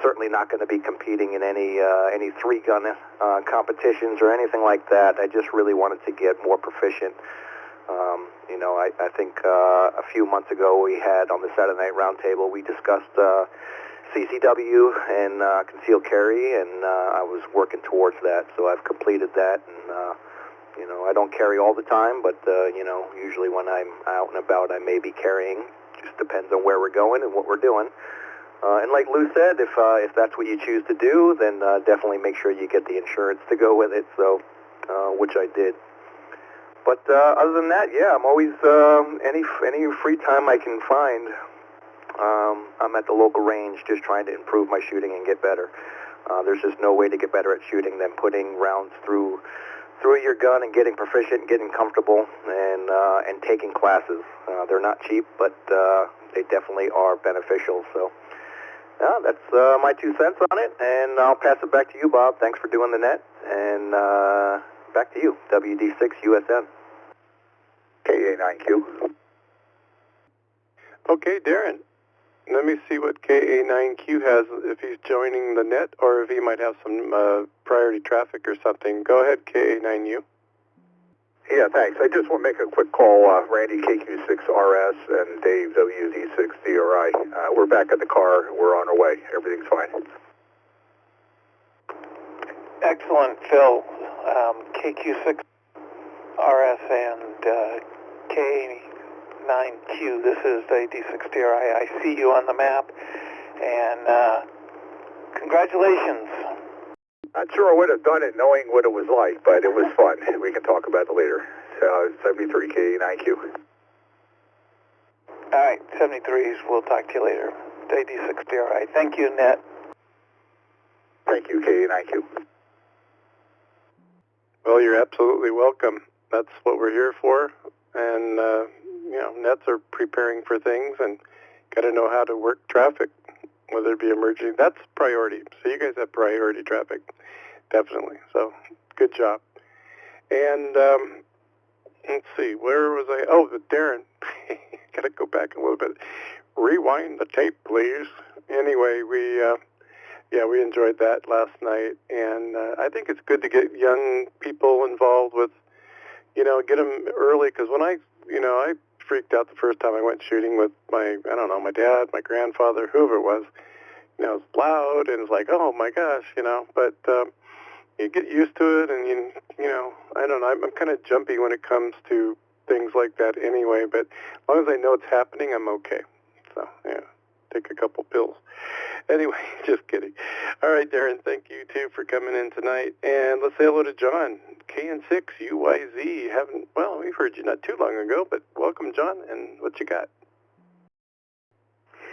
Certainly not going to be competing in any three-gun competitions or anything like that. I just really wanted to get more proficient. You know, I think a few months ago we had on the Saturday Night Roundtable, we discussed CCW and concealed carry, and I was working towards that. So I've completed that, and you know, I don't carry all the time, but you know, usually when I'm out and about, I may be carrying. Just depends on where we're going and what we're doing. And like Lou said, if that's what you choose to do, then definitely make sure you get the insurance to go with it. So, which I did. But other than that, yeah, I'm always any free time I can find. I'm at the local range, just trying to improve my shooting and get better. There's just no way to get better at shooting than putting rounds through your gun and getting proficient, and getting comfortable, and taking classes. They're not cheap, but they definitely are beneficial. So. That's my 2 cents on it, and I'll pass it back to you, Bob. Thanks for doing the net, and back to you, WD6 USN. KA9Q. Okay, Darren. Let me see what KA9Q has, if he's joining the net, or if he might have some priority traffic or something. Go ahead, KA9U. Yeah, thanks. I just want to make a quick call. Randy, KQ6RS, and Dave, WD6DRI. We're back at the car. We're on our way. Everything's fine. Excellent, Phil. KQ6RS and K9Q. This is WD6DRI. I see you on the map, and congratulations. Not sure I would have done it knowing what it was like, but it was fun. We can talk about it later. 73K9Q. All right, 73s. We'll talk to you later. WD6DRI. Thank you, Net. Thank you, KA9Q. Well, you're absolutely welcome. That's what we're here for. And, you know, nets are preparing for things and got to know how to work traffic, whether it be emergency. That's priority. So you guys have priority traffic, definitely. So good job. And let's see, where was I? Oh, Darren. Got to go back a little bit. Rewind the tape, please. Anyway, we enjoyed that last night, and I think it's good to get young people involved with, you know, get them early, because when I freaked out the first time I went shooting with my dad, my grandfather, whoever it was. You know, it's loud, and it's like, oh my gosh, you know, but you get used to it, and you know, I don't know, I'm kind of jumpy when it comes to things like that anyway, but as long as I know it's happening, I'm okay. So, yeah, take a couple pills. Anyway, just kidding. All right, Darren, thank you, too, for coming in tonight. And let's say hello to John, KN6UYZ. Well, we've heard you not too long ago, but welcome, John, and what you got?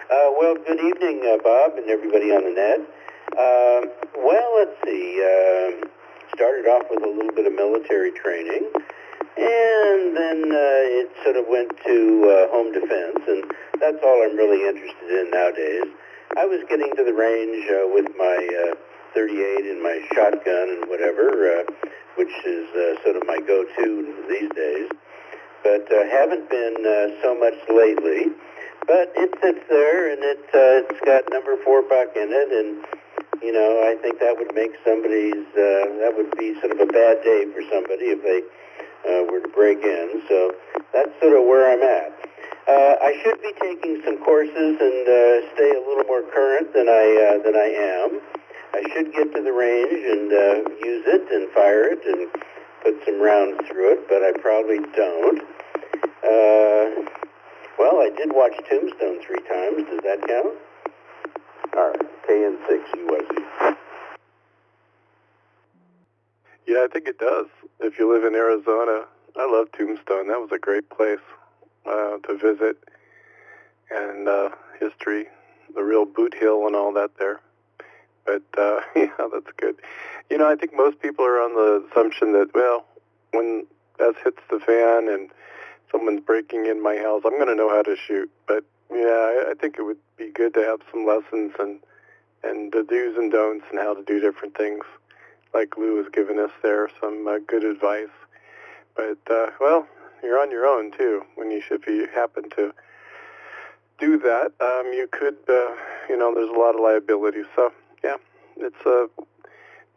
Well, good evening, Bob, and everybody on the net. Well, let's see. Started off with a little bit of military training, and then it sort of went to home defense, and that's all I'm really interested in nowadays. I was getting to the range with my 38 and my shotgun and whatever, which is sort of my go-to these days, but haven't been so much lately. But it sits there, and it's got number 4 buck in it, and, you know, I think that would make that would be sort of a bad day for somebody if they were to break in. So that's sort of where I'm at. I should be taking some courses and stay a little more current than I am. I should get to the range and use it and fire it and put some rounds through it, but I probably don't. Well, I did watch Tombstone 3 times. Does that count? All right, KN6UYZ. Yeah, I think it does. If you live in Arizona, I love Tombstone. That was a great place to visit, and history, the real Boot Hill and all that there. But, yeah, that's good. You know, I think most people are on the assumption that, well, when S hits the fan and someone's breaking in my house, I'm going to know how to shoot. But, yeah, I think it would be good to have some lessons and the do's and don'ts and how to do different things, like Lou has given us there, some good advice. But, well, you're on your own, too, if you happen to do that. You could, you know, there's a lot of liability. So, yeah, it's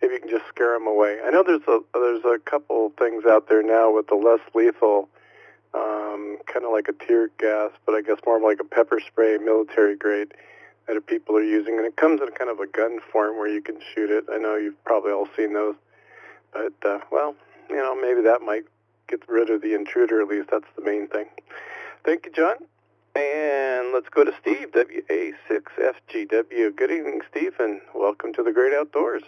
maybe you can just scare them away. I know there's a couple things out there now with the less lethal, kind of like a tear gas, but I guess more like a pepper spray, military grade, that people are using. And it comes in kind of a gun form where you can shoot it. I know you've probably all seen those. But, well, you know, maybe that might get rid of the intruder, at least. That's the main thing. Thank you, John. And let's go to Steve, WA6FGW. Good evening, Steve, and welcome to the Great Outdoors.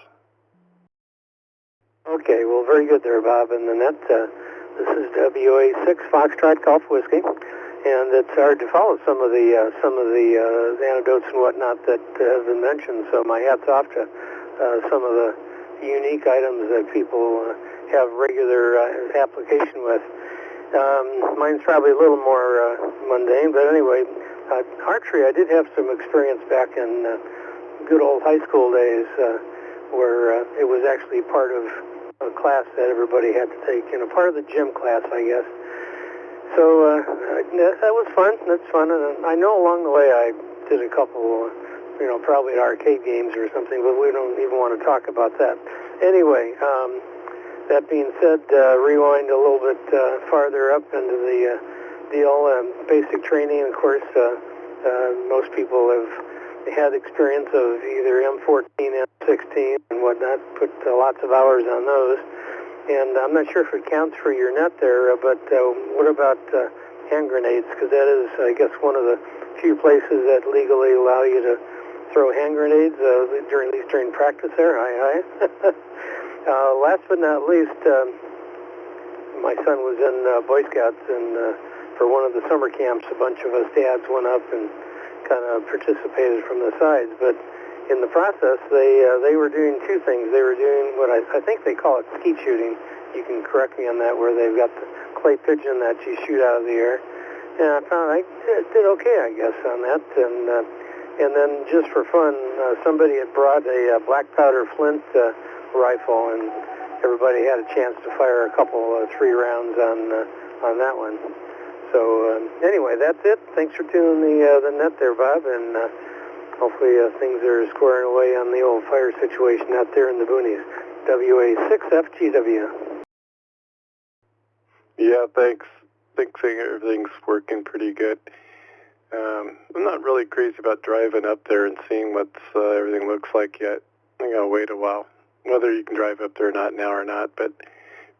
Okay, well, very good there, Bob. And the net, this is WA6 Foxtrot Golf Whiskey, and it's hard to follow some of the anecdotes and whatnot that have been mentioned. So my hat's off to some of the unique items that people have regular application with. Mine's probably a little more mundane, but anyway, archery, I did have some experience back in good old high school days where it was actually part of a class that everybody had to take, you know, part of the gym class, I guess. So that was fun. That's fun. And I know along the way I did a couple, you know, probably arcade games or something, but we don't even want to talk about that. Anyway, that being said, rewind a little bit farther up into the deal. Basic training, of course, most people have had experience of either M14, M16, and whatnot, put lots of hours on those. And I'm not sure if it counts for your net there, but what about hand grenades? Because that is, I guess, one of the few places that legally allow you to throw hand grenades, at least during practice there. Aye, aye. Last but not least, my son was in Boy Scouts, and for one of the summer camps, a bunch of us dads went up and kind of participated from the sides. But in the process, they were doing two things. They were doing what I think they call it skeet shooting. You can correct me on that, where they've got the clay pigeon that you shoot out of the air. And I found I did okay, I guess, on that. And then just for fun, somebody had brought a black powder flint rifle, and everybody had a chance to fire a couple, 3 rounds on that one. So anyway, that's it. Thanks for tuning the net there, Bob, and hopefully things are squaring away on the old fire situation out there in the boonies. WA6FGW. Yeah, thanks. Think everything's working pretty good. I'm not really crazy about driving up there and seeing what everything looks like yet. I gotta wait a while, whether you can drive up there now or not. But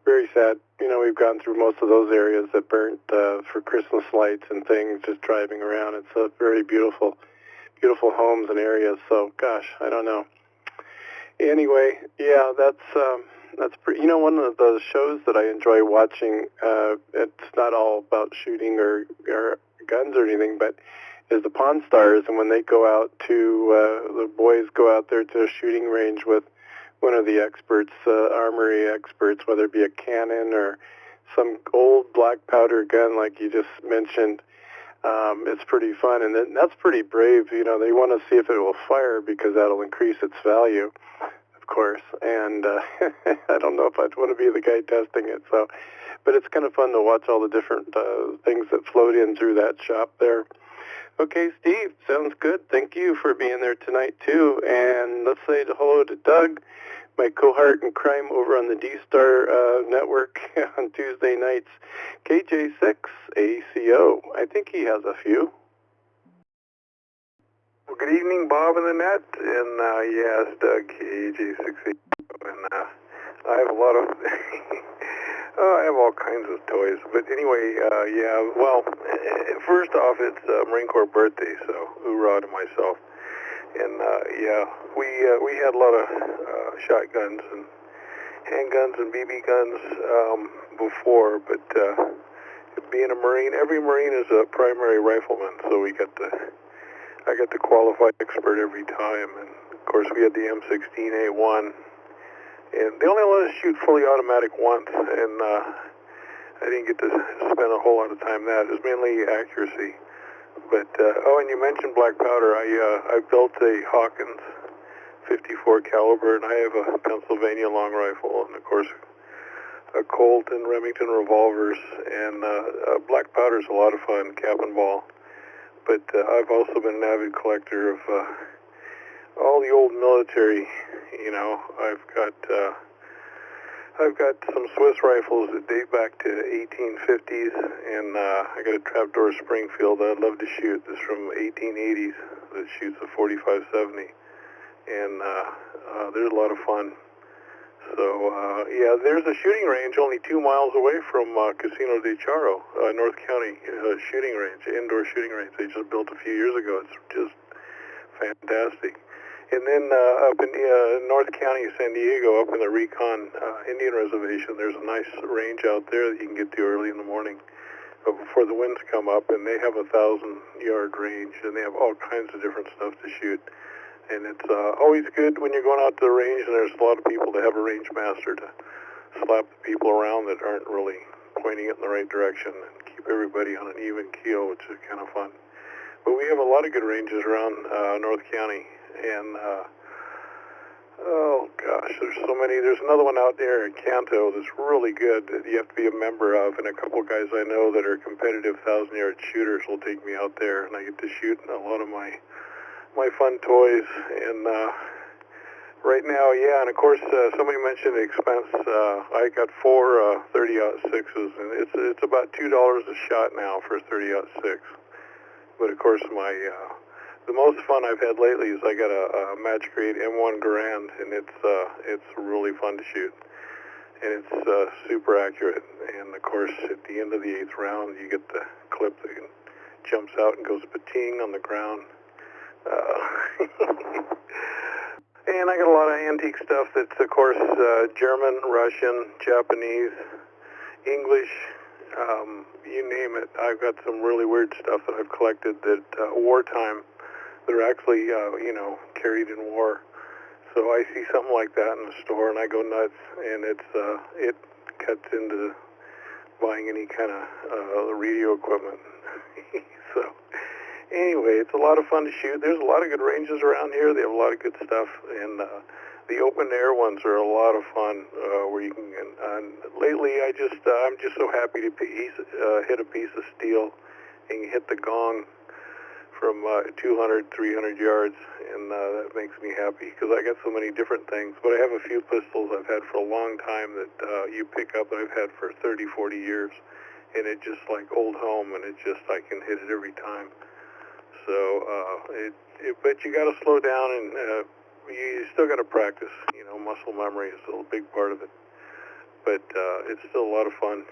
very sad. You know, we've gone through most of those areas that burnt for Christmas lights and things, just driving around. It's a very beautiful beautiful homes and areas. So, gosh, I don't know. Anyway, yeah, that's pretty. You know, one of the shows that I enjoy watching. It's not all about shooting or guns or anything, but is the Pawn Stars, and when they go out to the boys go out there to a shooting range with one of the experts, armory experts, whether it be a cannon or some old black powder gun like you just mentioned. It's pretty fun, and that's pretty brave. You know, they want to see if it will fire because that'll increase its value, of course. And I don't know if I'd want to be the guy testing it. So, but it's kind of fun to watch all the different things that float in through that shop there. Okay, Steve, sounds good. Thank you for being there tonight, too. And let's say hello to Doug, my cohort in crime over on the D-Star network on Tuesday nights, KJ6 ACO. I think he has a few. Well, good evening, Bob and the net. And yes, Doug, KJ6 ACO. And I have a lot of... I have all kinds of toys, but anyway, yeah, well, first off, it's Marine Corps birthday, so hoorah to myself. And yeah, we had a lot of shotguns and handguns and BB guns before, but being a Marine, every Marine is a primary rifleman, so I got the qualified expert every time. And of course, we had the M16A1. And they only let us shoot fully automatic once, and I didn't get to spend a whole lot of time that. It was mainly accuracy. But, oh, and you mentioned black powder. I built a Hawkins 54 caliber, and I have a Pennsylvania long rifle, and of course, a Colt and Remington revolvers, and black powder is a lot of fun, cap and ball. But I've also been an avid collector of all the old military. You know, I've got some Swiss rifles that date back to 1850s, and I got a trapdoor Springfield that I'd love to shoot. This is from 1880s that shoots a 45-70, and there's a lot of fun. So yeah, there's a shooting range only 2 miles away from Casino de Charo, North County shooting range, indoor shooting range. They just built a few years ago. It's just fantastic. And then up in North County, San Diego, up in the Recon Indian Reservation, there's a nice range out there that you can get to early in the morning before the winds come up, and they have a 1,000-yard range, and they have all kinds of different stuff to shoot. And it's always good when you're going out to the range, and there's a lot of people to have a range master to slap the people around that aren't really pointing it in the right direction and keep everybody on an even keel, which is kind of fun. But we have a lot of good ranges around North County. And, oh gosh, there's so many. There's another one out there in Canto that's really good that you have to be a member of, and a couple guys I know that are competitive 1,000-yard shooters will take me out there, and I get to shoot a lot of my fun toys. And right now, yeah, and of course, somebody mentioned the expense. I got 4 30-06s, and it's about $2 a shot now for a 30-06. But of course, the most fun I've had lately is I got a Match Grade M1 Garand, and it's really fun to shoot, and it's super accurate. And of course, at the end of the 8th round, you get the clip that jumps out and goes pating on the ground. And I got a lot of antique stuff that's, of course, German, Russian, Japanese, English. You name it. I've got some really weird stuff that I've collected that wartime. They're actually, you know, carried in war. So I see something like that in the store, and I go nuts, and it cuts into buying any kind of radio equipment. So anyway, it's a lot of fun to shoot. There's a lot of good ranges around here. They have a lot of good stuff, and the open air ones are a lot of fun where you can. And lately, I'm just so happy to hit a piece of steel and hit the gong from 200, 300 yards, and that makes me happy because I got so many different things. But I have a few pistols I've had for a long time that you pick up that I've had for 30, 40 years, and it's just like old home, and it's just I can hit it every time. So, but you got to slow down, and you still got to practice. You know, muscle memory is still a big part of it, but it's still a lot of fun.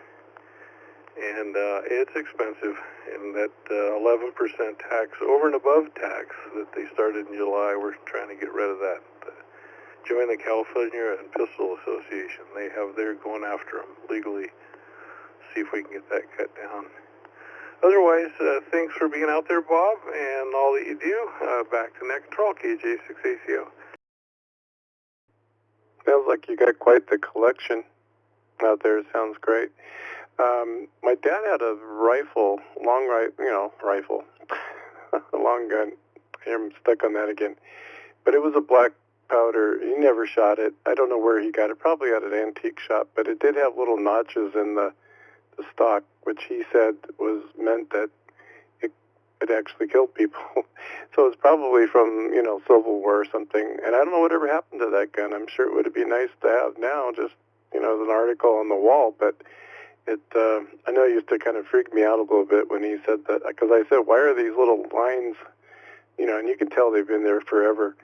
and it's expensive. And that 11% tax, over and above tax that they started in July, we're trying to get rid of that. Join the California and Pistol Association. They have their going after them legally. See if we can get that cut down. Otherwise, thanks for being out there, Bob, and all that you do. Back to Net Control, KJ6ACO. Sounds like you got quite the collection out there. Sounds great. My dad had a rifle, rifle, a long gun. I'm stuck on that again. But it was a black powder. He never shot it. I don't know where he got it. Probably at an antique shop. But it did have little notches in the stock, which he said was meant that it actually killed people. So it's probably from, Civil War or something. And I don't know whatever happened to that gun. I'm sure it would be nice to have now, just, as an article on the wall. But I know it used to kind of freak me out a little bit when he said that, because I said, why are these little lines, and you can tell they've been there forever.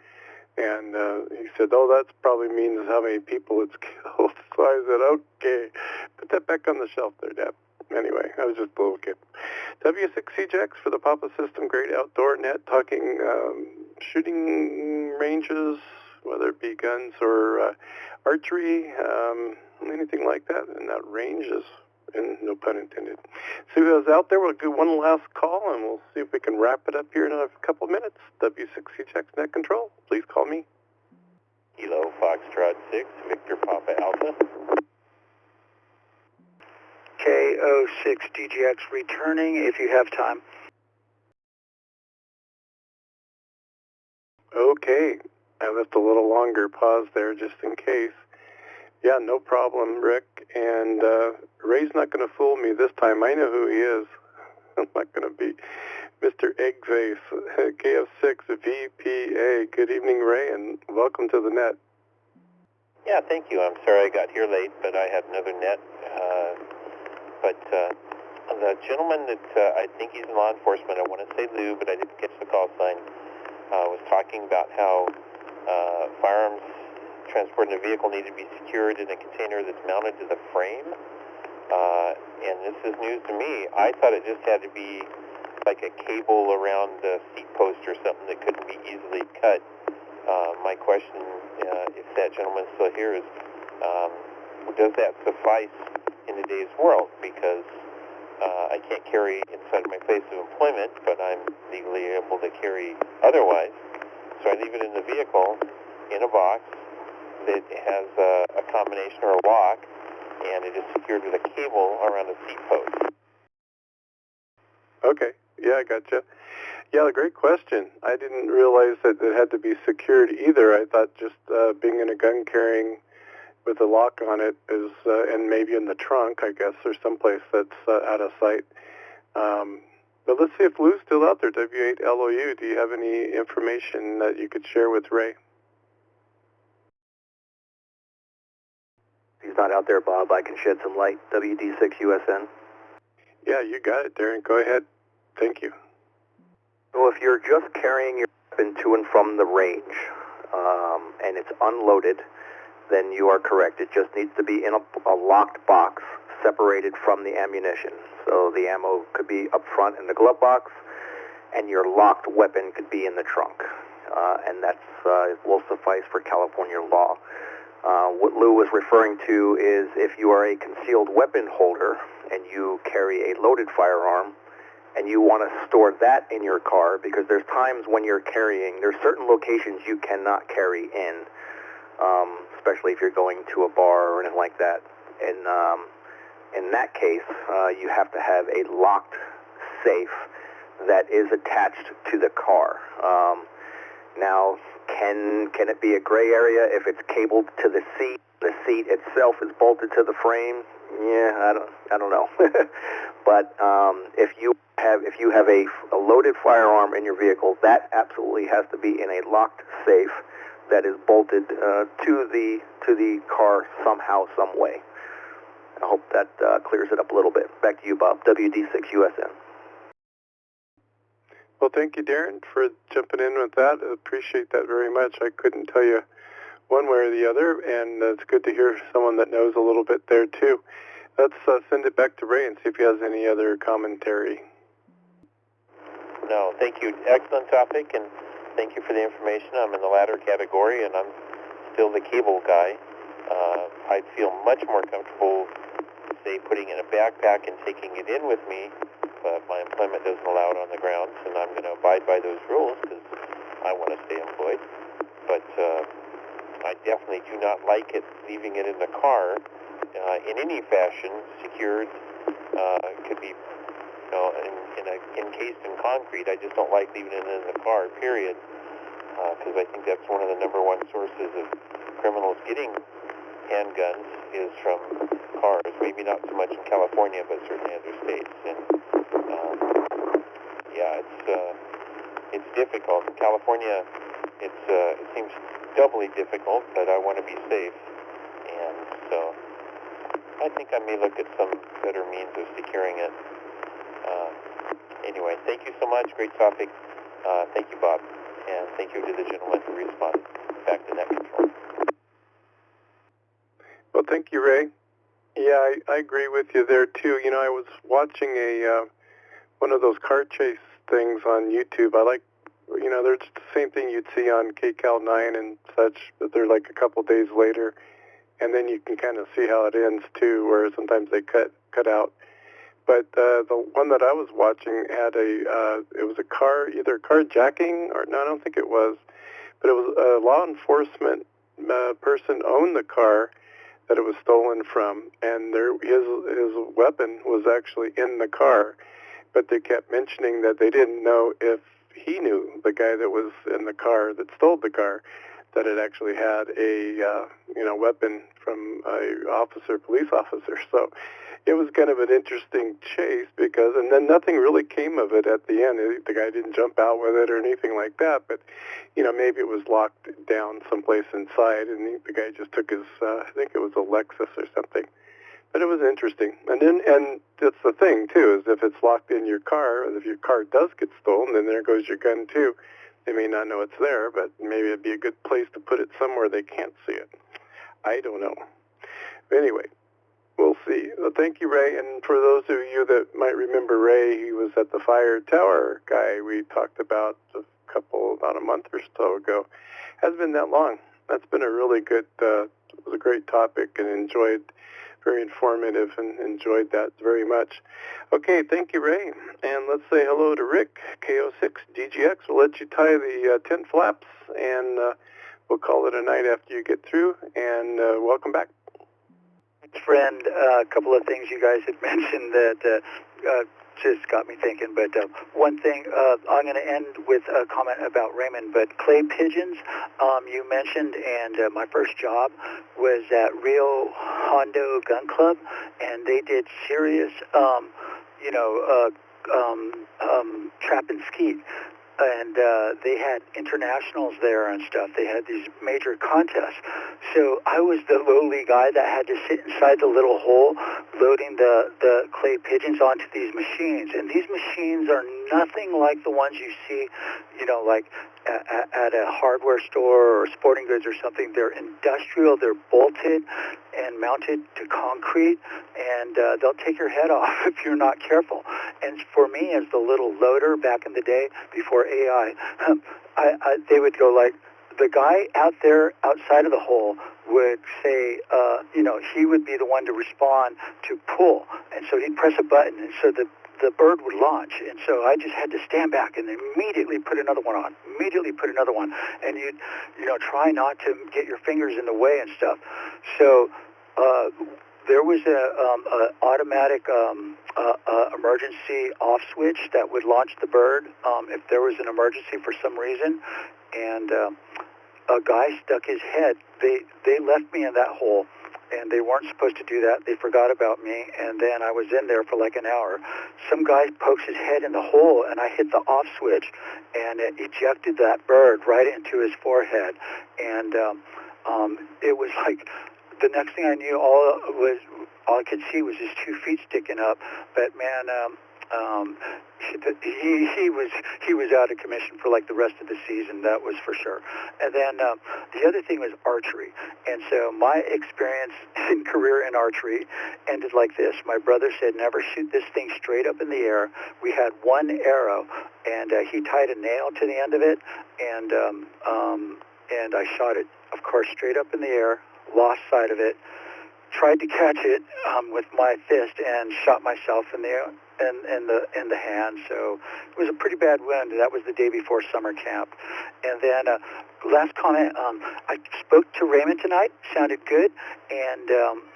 And he said, oh, that probably means how many people it's killed. So I said, okay, put that back on the shelf there, Dad. Anyway, I was just a little kid. W6CJX for the Papa System, great outdoor net, talking shooting ranges, whether it be guns or archery, anything like that. And that range is, and no pun intended. See who's out there. We'll do one last call, and we'll see if we can wrap it up here in a couple of minutes. W6CJX Net Control. Please call me. Kilo Foxtrot 6, Victor Papa Alpha. KO6DGX returning if you have time. Okay. I left a little longer pause there just in case. Yeah, no problem, Rick. And Ray's not going to fool me this time. I know who he is. I'm not going to be Mr. Eggface, KF6 VPA. Good evening, Ray, and welcome to the net. Yeah, thank you. I'm sorry I got here late, but I have another net. But the gentleman that I think he's in law enforcement, I want to say Lou, but I didn't catch the call sign, was talking about how firearms transporting a vehicle need to be secured in a container that's mounted to the frame. And this is news to me. I thought it just had to be like a cable around the seat post or something that couldn't be easily cut. My question, if that gentleman's still here, is does that suffice in today's world? Because I can't carry inside my place of employment, but I'm legally able to carry otherwise. So I leave it in the vehicle in a box that has a combination or a lock, and it is secured with a cable around a seat post. Okay. Yeah, I gotcha. Yeah, great question. I didn't realize that it had to be secured either. I thought just being in a gun carrying with a lock on it is, and maybe in the trunk, I guess, or someplace that's out of sight. But let's see if Lou's still out there, W8LOU. Do you have any information that you could share with Ray? He's not out there, Bob. I can shed some light. WD6USN. Yeah, you got it, Darren. Go ahead. Thank you. So if you're just carrying your weapon to and from the range, and it's unloaded, then you are correct. It just needs to be in a locked box, separated from the ammunition. So the ammo could be up front in the glove box, and your locked weapon could be in the trunk. And that will suffice for California law. What Lou was referring to is if you are a concealed weapon holder and you carry a loaded firearm and you want to store that in your car, because there's times when you're carrying, there's certain locations you cannot carry in, especially if you're going to a bar or anything like that. And in that case, you have to have a locked safe that is attached to the car. Now, can it be a gray area if it's cabled to the seat? The seat itself is bolted to the frame. Yeah, I don't know. But if you have a loaded firearm in your vehicle, that absolutely has to be in a locked safe that is bolted to the car somehow, some way. I hope that clears it up a little bit. Back to you, Bob. WD6USN. Well, thank you, Darren, for jumping in with that. I appreciate that very much. I couldn't tell you one way or the other, and it's good to hear someone that knows a little bit there, too. let's send it back to Ray and see if he has any other commentary. No, thank you. Excellent topic, and thank you for the information. I'm in the latter category, and I'm still the cable guy. I'd feel much more comfortable, say, putting in a backpack and taking it in with me, but my employment doesn't allow it on the grounds, and I'm going to abide by those rules because I want to stay employed. But I definitely do not like it leaving it in the car in any fashion, secured. Could be encased in concrete. I just don't like leaving it in the car, period, because I think that's one of the number one sources of criminals getting handguns is from cars. Maybe not so much in California, but certainly other states. And it's difficult. In California, it seems doubly difficult, but I want to be safe, and so I think I may look at some better means of securing it. Anyway, thank you so much. Great topic. Thank you, Bob. And thank you to the gentleman who responded back to net control. Well, thank you, Ray. Yeah, I agree with you there, too. You know, I was watching one of those car chase things on YouTube. I like, you know, they're just the same thing you'd see on KCAL 9 and such, but they're like a couple days later. And then you can kind of see how it ends, too, where sometimes they cut out. But the one that I was watching had it was a car, either carjacking or, no, I don't think it was, but it was a law enforcement person owned the car that it was stolen from, and his weapon was actually in the car, but they kept mentioning that they didn't know if he knew, the guy that was in the car that stole the car, that it actually had a weapon from a police officer. So it was kind of an interesting chase and then nothing really came of it at the end. The guy didn't jump out with it or anything like that, but, you know, maybe it was locked down someplace inside, and the guy just took his, I think it was a Lexus or something. But it was interesting. And that's the thing, too, is if it's locked in your car, if your car does get stolen, then there goes your gun, too. They may not know it's there, but maybe it'd be a good place to put it somewhere they can't see it. I don't know. But anyway, we'll see. Well, thank you, Ray. And for those of you that might remember Ray, he was at the fire tower guy we talked about about a month or so ago. Hasn't been that long. That's been a really good, it was a great topic and very informative, and enjoyed that very much. Okay, thank you, Ray. And let's say hello to Rick, KO6DGX. We'll let you tie the tent flaps, and we'll call it a night after you get through, and welcome back. Friend, a couple of things you guys had mentioned that just got me thinking, but one thing, I'm going to end with a comment about Raymond, but clay pigeons, you mentioned, and my first job was at Rio Hondo Gun Club, and they did serious, trap and skeet. And they had internationals there and stuff. They had these major contests. So I was the lowly guy that had to sit inside the little hole loading the clay pigeons onto these machines. And these machines are nothing like the ones you see, like at a hardware store or sporting goods or something. They're industrial. They're bolted and mounted to concrete, and they'll take your head off if you're not careful. And for me, as the little loader back in the day, before AI, they would go like, the guy out there outside of the hole would say, he would be the one to respond to pull. And so he'd press a button, and so the bird would launch. And so I just had to stand back and immediately put another one on, and you'd, try not to get your fingers in the way and stuff. So there was a automatic emergency off switch that would launch the bird if there was an emergency for some reason, and a guy stuck his head. They left me in that hole, and they weren't supposed to do that. They forgot about me, and then I was in there for like an hour. Some guy pokes his head in the hole, and I hit the off switch, and it ejected that bird right into his forehead. And it was like, the next thing I knew, all I could see was his 2 feet sticking up. But man, he was out of commission for like the rest of the season. That was for sure. And then the other thing was archery. And so my experience in career in archery ended like this. My brother said, never shoot this thing straight up in the air. We had one arrow, and he tied a nail to the end of it, and I shot it, of course, straight up in the air, lost sight of it, tried to catch it with my fist, and shot myself in the hand. So it was a pretty bad wound. That was the day before summer camp. And then last comment, I spoke to Raymond tonight. Sounded good, and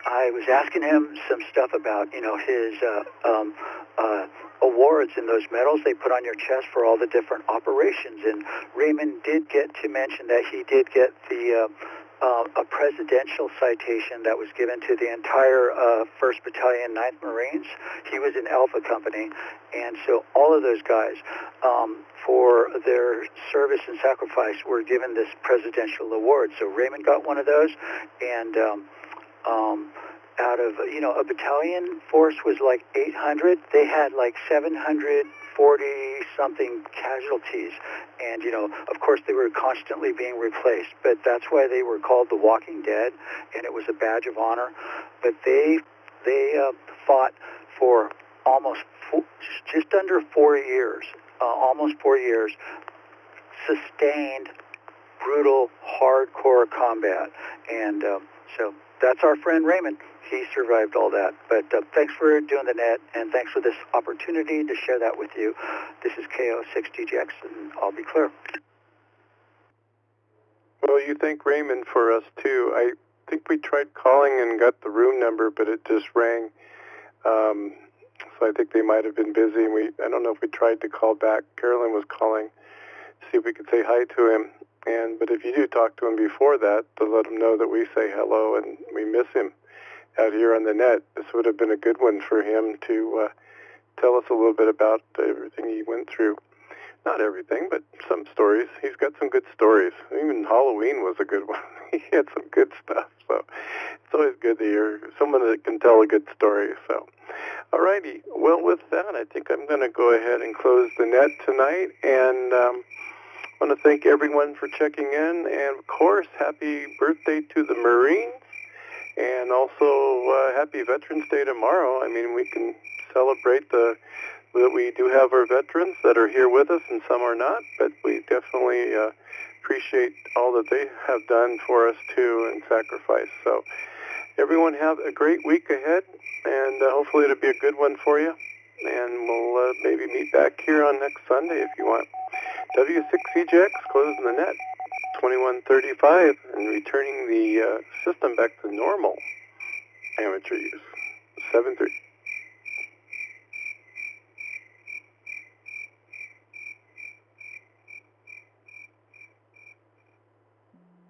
I was asking him some stuff about his awards and those medals they put on your chest for all the different operations. And Raymond did get to mention that he did get the a presidential citation that was given to the entire 1st Battalion, 9th Marines. He was in Alpha Company, and so all of those guys, for their service and sacrifice, were given this presidential award. So Raymond got one of those, and out of, a battalion force was like 800. They had like 740-something casualties. And, of course, they were constantly being replaced. But that's why they were called the Walking Dead, and it was a badge of honor. But they fought for just under 4 years, almost 4 years, sustained, brutal, hardcore combat. And so that's our friend Raymond. He survived all that. But thanks for doing the net, and thanks for this opportunity to share that with you. This is KO6DJX, and I'll be clear. Well, you thank Raymond for us, too. I think we tried calling and got the room number, but it just rang. So I think they might have been busy. And I don't know if we tried to call back. Carolyn was calling to see if we could say hi to him. But if you do talk to him before that, to let him know that we say hello and we miss him out here on the net. This would have been a good one for him to tell us a little bit about everything he went through. Not everything, but some stories. He's got some good stories. Even Halloween was a good one. He had some good stuff. So it's always good to hear someone that can tell a good story. So, all righty. Well, with that, I think I'm going to go ahead and close the net tonight. And I want to thank everyone for checking in. And, of course, happy birthday to the Marines. And also, happy Veterans Day tomorrow. I mean, we can celebrate that we do have our veterans that are here with us, and some are not, but we definitely appreciate all that they have done for us, too, and sacrifice. So everyone have a great week ahead, and hopefully it'll be a good one for you. And we'll maybe meet back here on next Sunday if you want. W6EJX closing the net. 2135 and returning the system back to normal amateur use. 7-3.